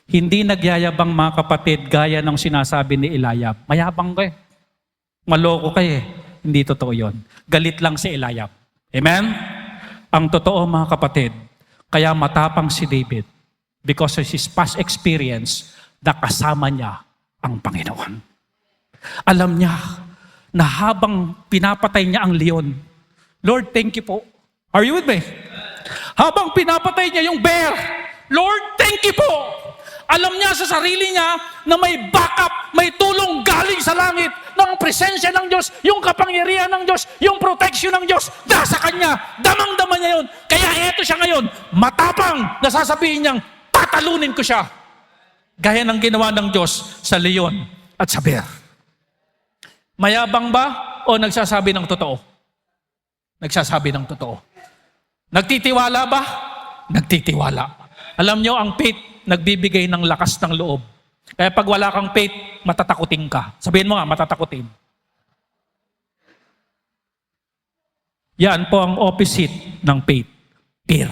Hindi nagyayabang mga kapatid gaya ng sinasabi ni Eliab. Mayabang ka eh. Maloko ka eh. Hindi totoo yon. Galit lang si Eliab. Amen? Ang totoo mga kapatid, kaya matapang si David because of his past experience na kasama niya ang Panginoon. Alam niya na habang pinapatay niya ang leon, Lord, thank you po. Are you with me? Habang pinapatay niya yung bear, Lord, thank you po. Alam niya sa sarili niya na may backup, may tulong galing sa langit ng presensya ng Diyos, yung kapangyarihan ng Diyos, yung protection ng Diyos, nasa kanya, damang-dama niya yun. Kaya eto siya ngayon, matapang, nasasabihin niyang, tatalunin ko siya. Gaya ng ginawa ng Diyos sa leon at sa bear. Mayabang ba o nagsasabi ng totoo? Nagsasabi ng totoo. Nagtitiwala ba? Nagtitiwala. Alam nyo, ang faith, nagbibigay ng lakas ng loob. Kaya pag wala kang faith, matatakutin ka. Sabihin mo nga, matatakutin. Yan po ang opposite ng faith. Fear.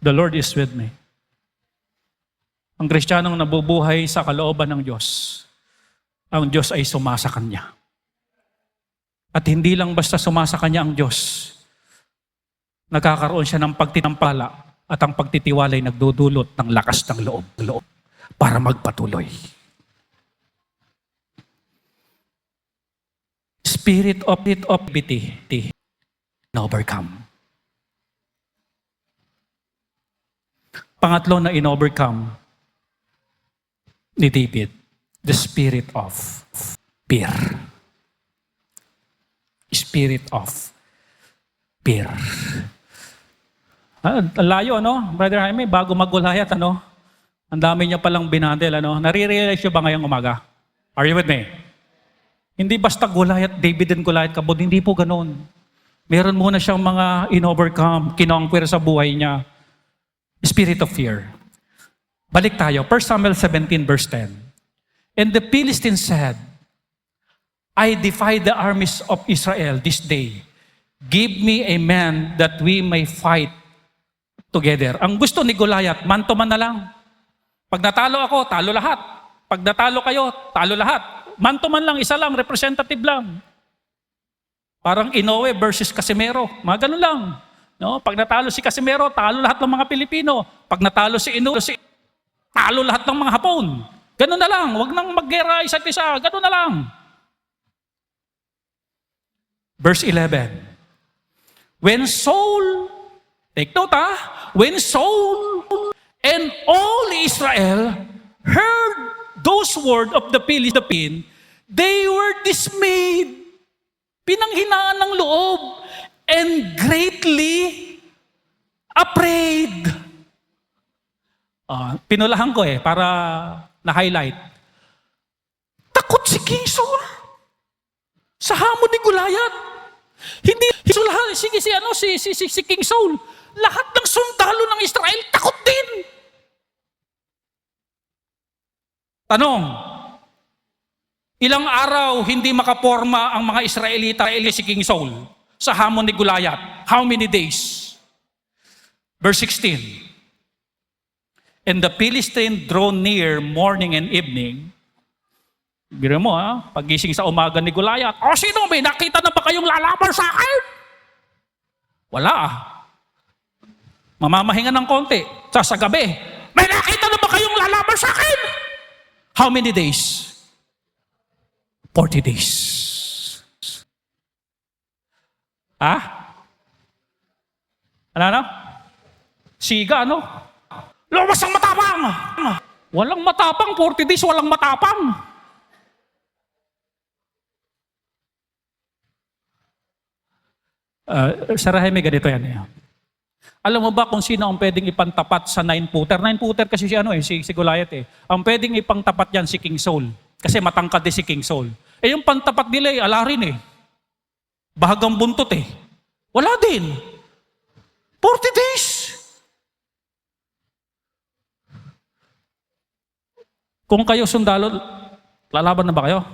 The Lord is with me. Ang Kristiyanong nabubuhay sa kalooban ng Diyos, ang Diyos ay sumasa Kanya. At hindi lang basta sumasa Kanya ang Diyos, nagkakaroon siya ng pagtitiwala at ang pagtitiwala ay nagdudulot ng lakas ng loob para magpatuloy. Spirit of piety na overcome. Pangatlo na in-overcome ni David, the spirit of fear. Spirit of fear. Layo, ano? Brother Jaime, bago mag-Goliath, ano? Ang dami niya palang binandel, ano? Nare-realize niyo ba ngayong umaga? Are you with me? Hindi basta Goliath, David and Goliath kabod. Hindi po ganun. Meron muna siyang mga in-overcome, kinonquer sa buhay niya. Spirit of fear. Balik tayo. 1 Samuel 17 verse 10. And the Philistines said, I defy the armies of Israel this day. Give me a man that we may fight together. Ang gusto ni Goliath, man to man na lang. Pag natalo ako, talo lahat. Pag natalo kayo, talo lahat. Man to man lang, isa lang, representative lang. Parang Inoue versus Casimero. Mga ganun lang. No? Pag natalo si Casimero, talo lahat ng mga Pilipino. Pag natalo si Inoue, talo lahat ng mga Hapon. Ganun na lang. Huwag nang maggera isa't isa. Ganun na lang. Verse 11. When Saul, take note when Saul and all Israel heard those words of the Philistine, they were dismayed. Pinanghinaan ng loob and greatly afraid. Pinulahan ko para na-highlight. Takot si King Saul sa hamon ni Goliath. Hindi si King Saul. Lahat ng sundalo ng Israel takot din. Tanong, ilang araw hindi makaporma ang mga Israelita si King Saul sa hamon ni Goliath? How many days? Verse 16. And the Philistine drew near morning and evening. Biro mo pagising sa umaga ni Goliath, sino, may nakita na ba kayong lalaban sa akin? Wala Mamamahinga ng konti. Sa gabi, may nakita na ba kayong lalaban sa akin? How many days? 40 days. Ano? Siga, Lumas ang matapang! Walang matapang, 40 days, walang matapang. Sarahay, may ganito yan. Alam mo ba kung sino ang pwedeng ipantapat sa 9-footer? 9-footer kasi si Goliath Ang pwedeng ipangtapat yan si King Saul. Kasi matangkad din si King Saul. Yung pantapat nila alarin Bahagang buntot Wala din. 40 days. Kung kayo sundalo, lalaban na ba kayo?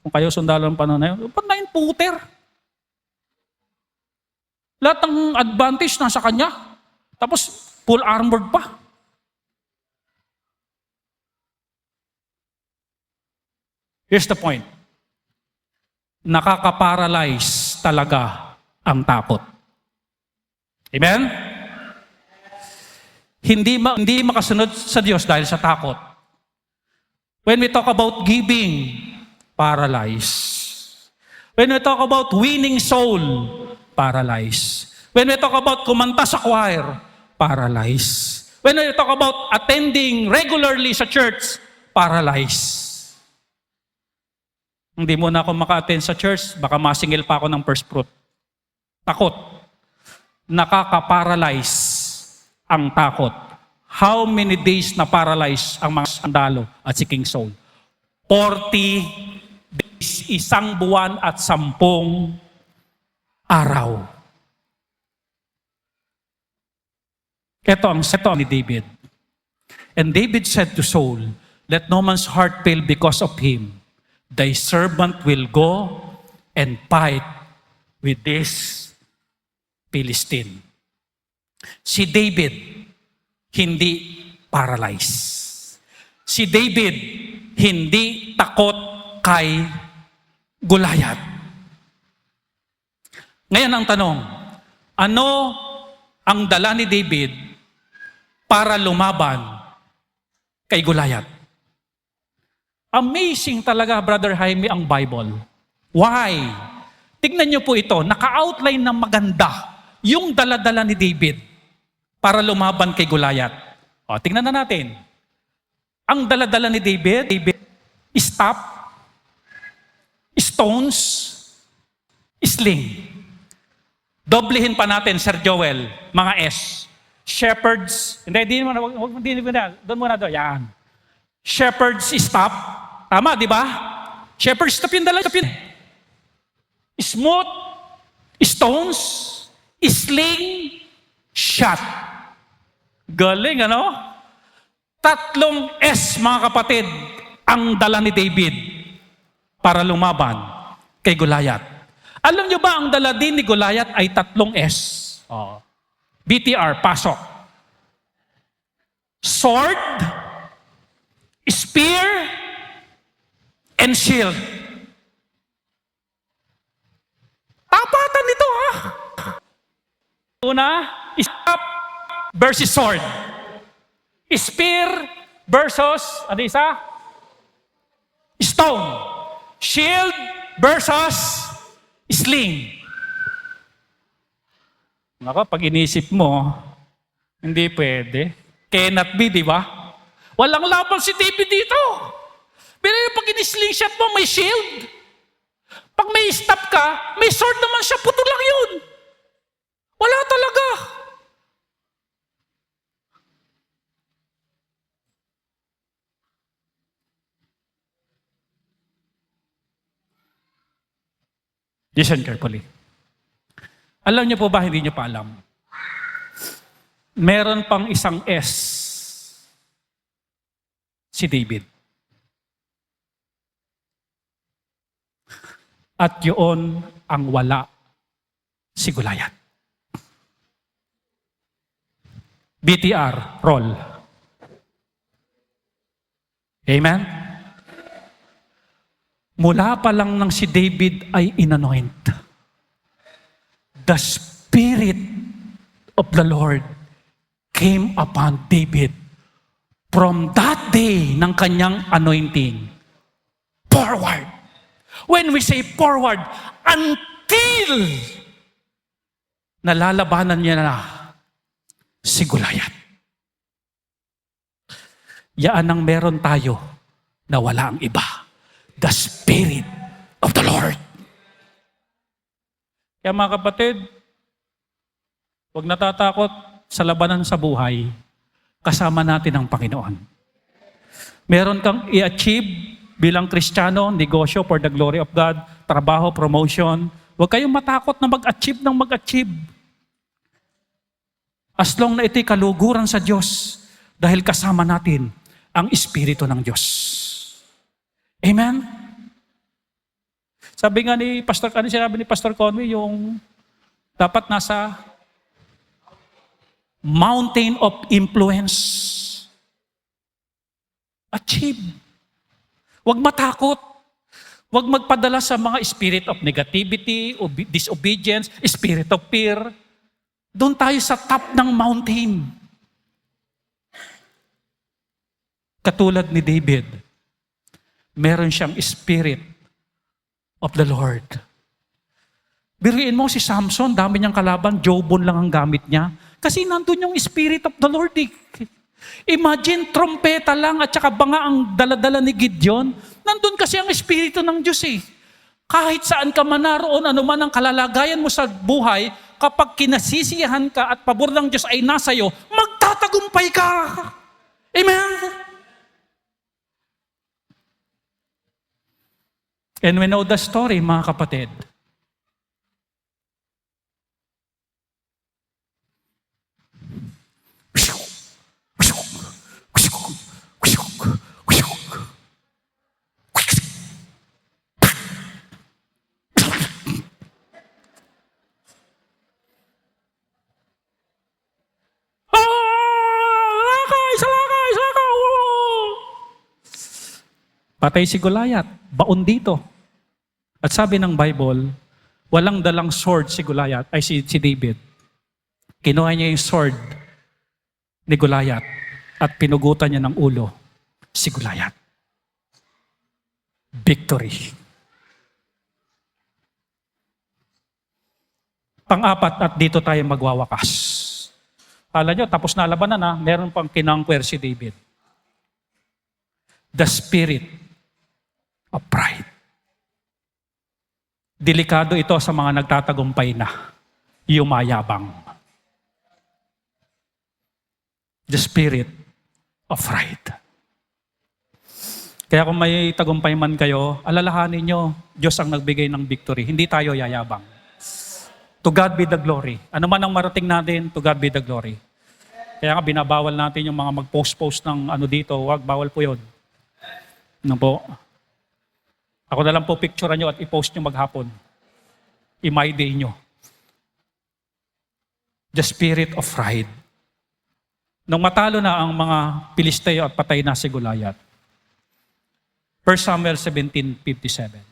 Kung kayo sundalo ng panahon na yun, 9-footer. Lahat ng advantage nasa kanya. Tapos, full armored pa. Here's the point. Nakaka-paralyze talaga ang takot. Amen? Hindi makasunod sa Diyos dahil sa takot. When we talk about giving, paralyzed. When we talk about winning soul, paralyzed. When we talk about kumanta sa choir, paralyzed. When we talk about attending regularly sa church, paralyzed. Hindi mo na ako maka-attend sa church, baka masingil pa ako ng first fruit. Takot. Nakaka-paralyze ang takot. How many days na paralyze ang mga sandalo at si King Saul? 40 days, 1 buwan at 10 araw. Ito ang ni David. And David said to Saul, let no man's heart fail because of him. Thy servant will go and fight with this Philistine. Si David, hindi paralyzed. Si David, hindi takot kay Goliath. Ngayon ang tanong, ano ang dala ni David para lumaban kay Goliath? Amazing talaga, Brother Jaime, ang Bible. Why? Tignan niyo po ito, naka-outline ng maganda yung dala-dala ni David para lumaban kay Goliath. Tignan na natin. Ang dala-dala ni David, staff, stones, sling. Doblehin pa natin, Sir Joel, mga S. Shepherds, hindi mo na, doon muna doon, yan. Shepherd's staff. Tama, di ba? Shepherd's staff yung dala. Smooth, stones, sling, shot. Galing, 3 S, mga kapatid, ang dala ni David para lumaban kay Goliath. Alam nyo ba, ang dala din ni Goliath ay 3 S. BTR, pasok. Sword, spear, and shield. Tapatan nito, Una, staff versus sword. Spear versus, ano isa? Stone. Shield versus sling. Naka, pag inisip mo, hindi pwede. Cannot be, di ba? Walang laban si David dito. Pero pag in-slingshot mo, may shield. Pag may stop ka, may sword naman siya, puto lang yun. Wala talaga. Listen carefully. Alam niyo po ba, hindi niyo pa alam? Meron pang isang S si David. At yun ang wala si Goliath. BTR, roll. Amen? Mula pa lang nang si David ay inanoint, the Spirit of the Lord came upon David from that day ng kanyang anointing forward. When we say forward, until nalalabanan niya na si Goliath. Yaan ang meron tayo na wala ang iba. The Spirit of the Lord. Kaya mga kapatid, huwag natatakot sa labanan sa buhay, kasama natin ang Panginoon. Meron kang i-achieve bilang Kristiyano, negosyo for the glory of God, trabaho, promotion. Huwag kayong matakot na mag-achieve ng mag-achieve. As long na ito'y kaluguran sa Diyos, dahil kasama natin ang Espiritu ng Diyos. Amen? Sabi nga ni Pastor, sinabi ni Pastor Conway, yung dapat nasa mountain of influence. Achieve. Huwag matakot. Huwag magpadala sa mga spirit of negativity, disobedience, spirit of fear. Doon tayo sa top ng mountain. Katulad ni David, meron siyang spirit of the Lord. Biruin mo si Samson, dami niyang kalaban, jawbone lang ang gamit niya. Kasi nandun yung Spirit of the Lord. Imagine, trompeta lang at saka banga ang daladala ni Gideon. Nandun kasi ang Espiritu ng Diyos eh. Kahit saan ka man naroon, ano man ang kalalagayan mo sa buhay, kapag kinasisiyahan ka at pabor ng Diyos ay nasa iyo, magtatagumpay ka. Amen? And we know the story, mga kapatid. Patay si Goliath, baon dito. At sabi ng Bible, walang dalang sword si Goliath, ay si David. Kinuha niya yung sword ni Goliath at pinugutan niya ng ulo si Goliath. Victory. Pang-apat, at dito tayo magwawakas. Kala nyo, tapos na labanan na, meron pang kinangkwer si David. The spirit of pride. Delikado ito sa mga nagtatagumpay na, yumayabang. The spirit of pride. Kaya kung may tagumpay man kayo, alalahanin nyo, Diyos ang nagbigay ng victory. Hindi tayo yayabang. To God be the glory. Ano man ang marating natin, to God be the glory. Kaya nga binabawal natin yung mga mag-post-post ng ano dito, wag, bawal po yun. Ano po? Ako na lang po picturean nyo at i-post nyo maghapon. I-my day nyo. The spirit of pride. Nung matalo na ang mga Pilisteo at patay na si Goliath. 1 Samuel 17:57.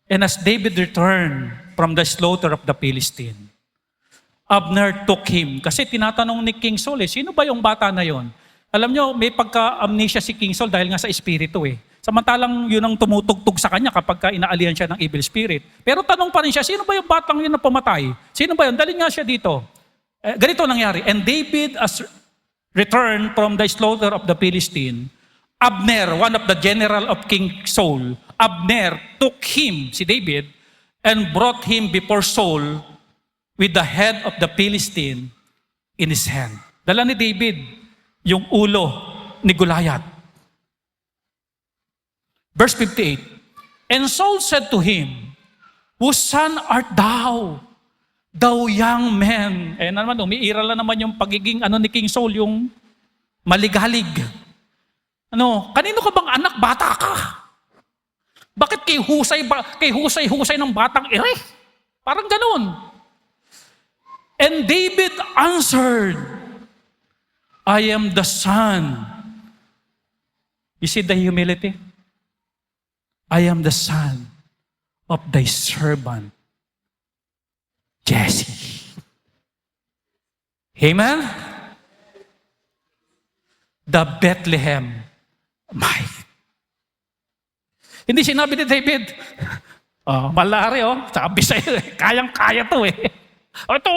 And as David returned from the slaughter of the Philistine, Abner took him. Kasi tinatanong ni King Saul, sino ba yung bata na yon? Alam nyo, may pagka-amnesia si King Saul dahil nga sa espiritu eh. Samantalang yun ang tumutugtog sa kanya kapag inaalihan siya ng evil spirit. Pero tanong pa rin siya, sino ba yung batang yun na pumatay? Sino ba yun? Dalhin nga siya dito. Ganito nangyari. And David, as returned from the slaughter of the Philistine, Abner, one of the general of King Saul, Abner took him, si David, and brought him before Saul with the head of the Philistine in his hand. Dala ni David yung ulo ni Goliath. Verse 58, and Saul said to him, whose son art thou, thou young man? Eh naman, umiiral na naman yung pagiging ni King Saul, yung maligalig. Kanino ka bang anak? Bata ka. Bakit kay husay ng batang ire? Parang ganun. And David answered, I am the son. You see the humility? I am the son of thy servant, Jesse. Amen? The Bethlehem Mite. Hindi sinabi ni David, malari sabi sa'yo, kayang-kaya to eh. Ito,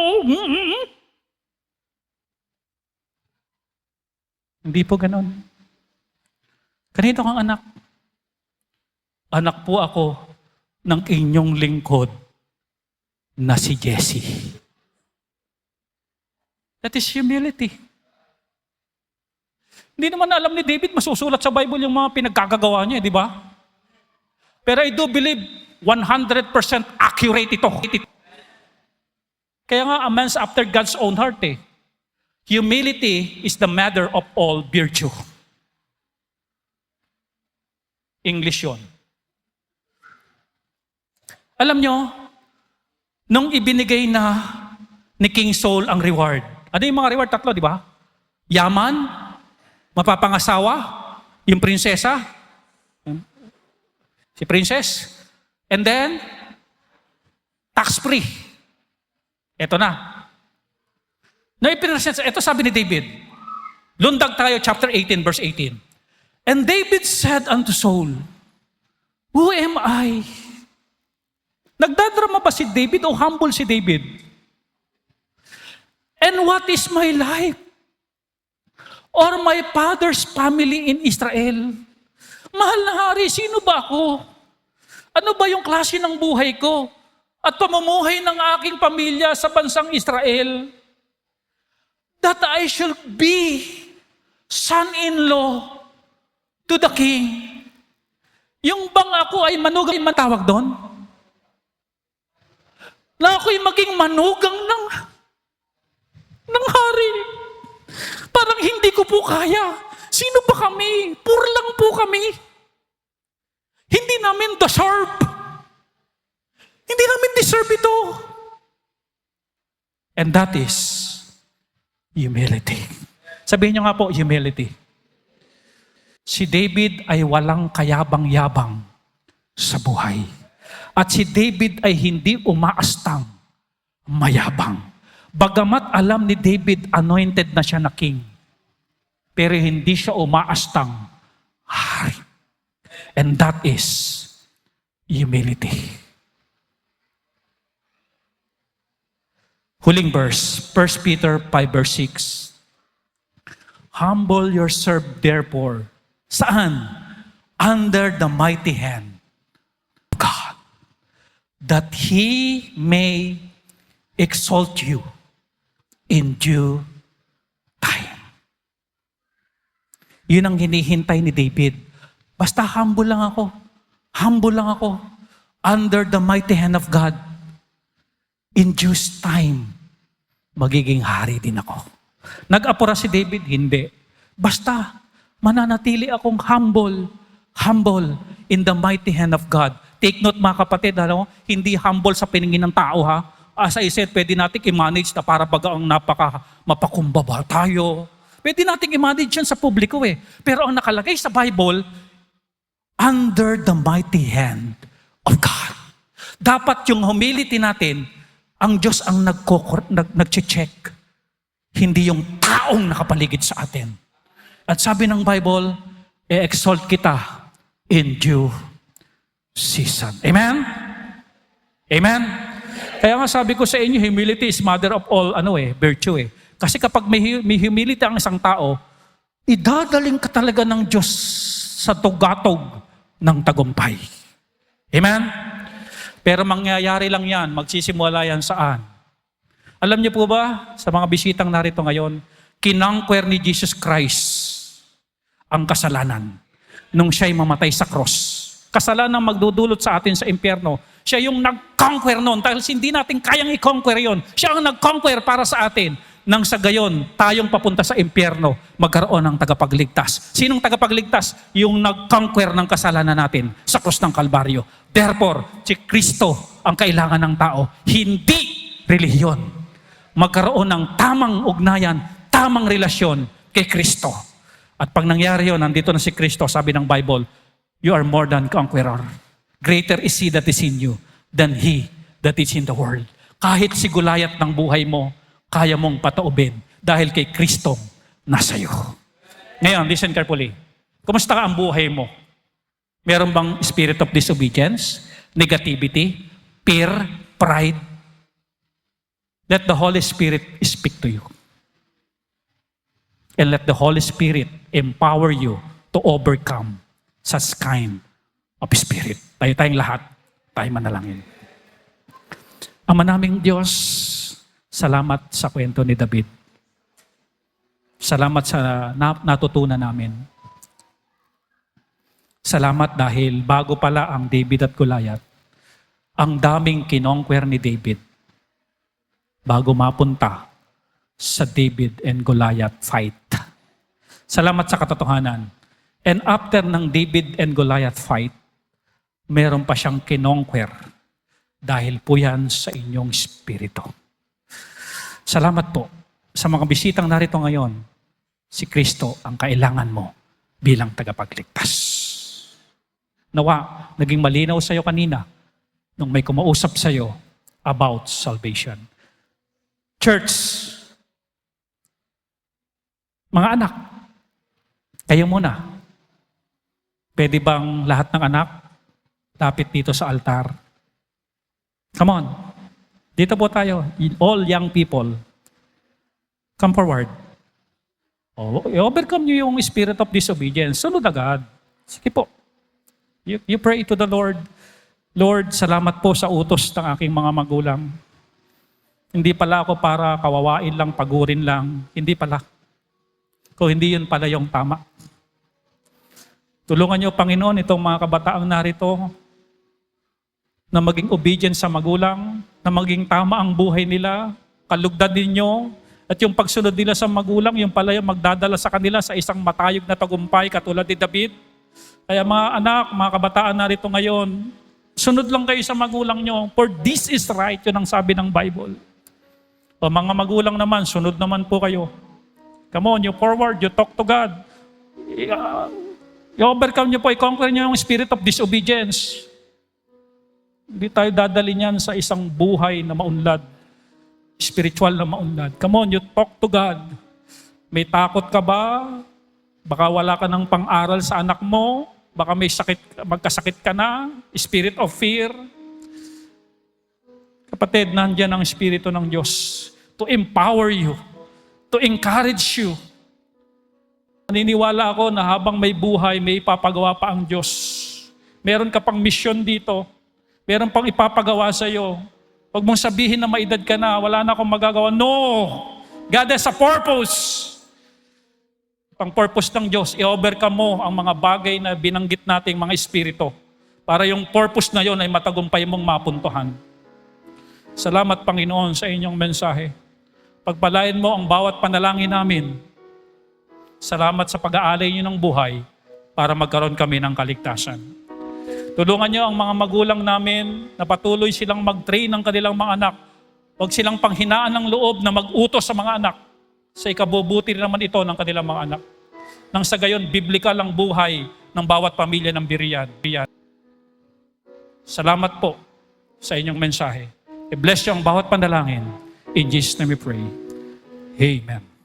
Hindi po ganon. Kanino kang anak? Anak po ako ng inyong lingkod na si Jesse. That is humility. Hindi naman alam ni David, masusulat sa Bible yung mga pinagkagagawa niya, di ba? Pero I do believe 100% accurate ito. Kaya nga, a man's after God's own heart eh. Humility is the mother of all virtue. English yun. Alam nyo, nung ibinigay na ni King Saul ang reward, ano yung mga reward? 3, di ba? Yaman, mapapangasawa, yung prinsesa, si princess, and then, tax-free. Ito na. Ito sabi ni David. Lundag tayo, chapter 18, verse 18. And David said unto Saul, who am I? Nagdadrama ba si David o humble si David? And what is my life? Or my father's family in Israel? Mahal na hari, sino ba ako? Ano ba yung klase ng buhay ko? At pamumuhay ng aking pamilya sa bansang Israel? That I shall be son-in-law to the king. Yung bang ako ay manugang matawag doon? Na ako'y maging manugang ng hari. Parang hindi ko po kaya. Sino ba kami? Poor lang po kami. Hindi namin deserve. Hindi namin deserve ito. And that is humility. Sabihin niyo nga po, humility. Si David ay walang kayabang-yabang sa buhay. At si David ay hindi umaastang mayabang. Bagamat alam ni David, anointed na siya na king. Pero hindi siya umaastang hari. And that is humility. Huling verse, 1 Peter 5 verse 6. Humble yourself therefore. Saan? Under the mighty hand of God, that He may exalt you in due time. Yun ang hinihintay ni David. Basta humble lang ako. Humble lang ako. Under the mighty hand of God. In due time, magiging hari din ako. Nag-apura si David? Hindi. Basta, mananatili akong humble in the mighty hand of God. Take note mga kapatid, hindi humble sa piningin ng tao ha. As I said, pwede natin i-manage na para bagang mapakumbaba tayo. Pwede natin i-manage yan sa publiko eh. Pero ang nakalagay sa Bible, under the mighty hand of God. Dapat yung humility natin, ang Diyos ang nag-check. Hindi yung taong nakapaligid sa atin. At sabi ng Bible, exalt kita in due season. Amen? Amen? Kaya nga sabi ko sa inyo, humility is mother of all virtue eh. Kasi kapag may humility ang isang tao, idadaling ka talaga ng Diyos sa tugatog ng tagumpay. Amen? Pero mangyayari lang yan, magsisimula yan saan? Alam niyo po ba, sa mga bisitang narito ngayon, kinonquer ni Jesus Christ ang kasalanan nung siya'y mamatay sa cross. Kasalanan magdudulot sa atin sa impyerno. Siya yung nag-conquer noon dahil hindi natin kayang i-conquer yon. Siya ang nag-conquer para sa atin. Nang sa gayon, tayong papunta sa impyerno, magkaroon ng tagapagligtas. Sinong tagapagligtas? Yung nag-conquer ng kasalanan natin sa krus ng Kalbaryo. Therefore, si Kristo ang kailangan ng tao, hindi relihiyon. Magkaroon ng tamang ugnayan, tamang relasyon kay Kristo. At pag nangyari yun, nandito na si Kristo, sabi ng Bible, you are more than conqueror. Greater is He that is in you than he that is in the world. Kahit si Goliath ng buhay mo, kaya mong pataubin dahil kay Kristo nasa iyo. Ngayon, listen carefully. Kumusta ka ang buhay mo? Meron bang spirit of disobedience, negativity, fear, pride? Let the Holy Spirit speak to you. And let the Holy Spirit empower you to overcome such kind of spirit. Tayo-tayong lahat, tayo manalangin. Ama naming Diyos, salamat sa kwento ni David. Salamat sa natutunan namin. Salamat dahil bago pala ang David at Goliath, ang daming kinonquer ni David bago mapunta sa David and Goliath fight. Salamat sa katotohanan. And after ng David and Goliath fight, meron pa siyang kinonquer dahil po yan sa inyong spirito. Salamat po sa mga bisitang narito ngayon. Si Kristo ang kailangan mo bilang tagapagligtas. Nawa, naging malinaw sa iyo kanina nung may kumausap sa iyo about salvation. Church, mga anak, kayo muna. Pwede bang lahat ng anak lapit dito sa altar? Come on. Dito po tayo. All young people. Come forward. I-overcome nyo yung spirit of disobedience. Sunod agad. Sige po. You pray to the Lord. Lord, salamat po sa utos ng aking mga magulang. Hindi pala ako para kawawain lang, pagurin lang. Hindi pala. Kung hindi yun pala yung tama. Tulungan niyo, Panginoon, itong mga kabataang narito na maging obedient sa magulang, na maging tama ang buhay nila, kalugdan ninyo, at yung pagsunod nila sa magulang, yung pala yung magdadala sa kanila sa isang matayog na tagumpay katulad ni David. Kaya mga anak, mga kabataan narito ngayon, sunod lang kayo sa magulang nyo, for this is right, yun ang sabi ng Bible. O mga magulang naman, sunod naman po kayo. Come on, you forward, you talk to God. I-overcome nyo po, i-conquer nyo yung spirit of disobedience. Hindi tayo dadali niyan sa isang buhay na maunlad. Spiritual na maunlad. Come on, you talk to God. May takot ka ba? Baka wala ka ng pang-aral sa anak mo. Baka may sakit, magkasakit ka na. Spirit of fear. Kapatid, nandiyan ang Espiritu ng Diyos to empower you, to encourage you. Naniniwala ako na habang may buhay, may ipapagawa pa ang Diyos. Meron ka pang mission dito. Meron pang ipapagawa sa iyo. Huwag mong sabihin na maedad ka na, wala na akong magagawa. No! God has a purpose. Ang purpose ng Diyos, i-overcome mo ang mga bagay na binanggit nating mga espiritu para yung purpose na yon ay matagumpay mong mapuntuhan. Salamat, Panginoon, sa inyong mensahe. Pagpalain mo ang bawat panalangin namin. Salamat sa pag-aalay niyo ng buhay para magkaroon kami ng kaligtasan. Tulungan niyo ang mga magulang namin na patuloy silang mag-train ng kanilang mga anak. Huwag silang panghinaan ng loob na mag-utos sa mga anak. Sa ikabubuti naman ito ng kanilang mga anak. Nang sa gayon, biblical ang buhay ng bawat pamilya ng Berean. Salamat po sa inyong mensahe. I-bless niyo ang bawat panalangin. In Jesus' name we pray. Amen.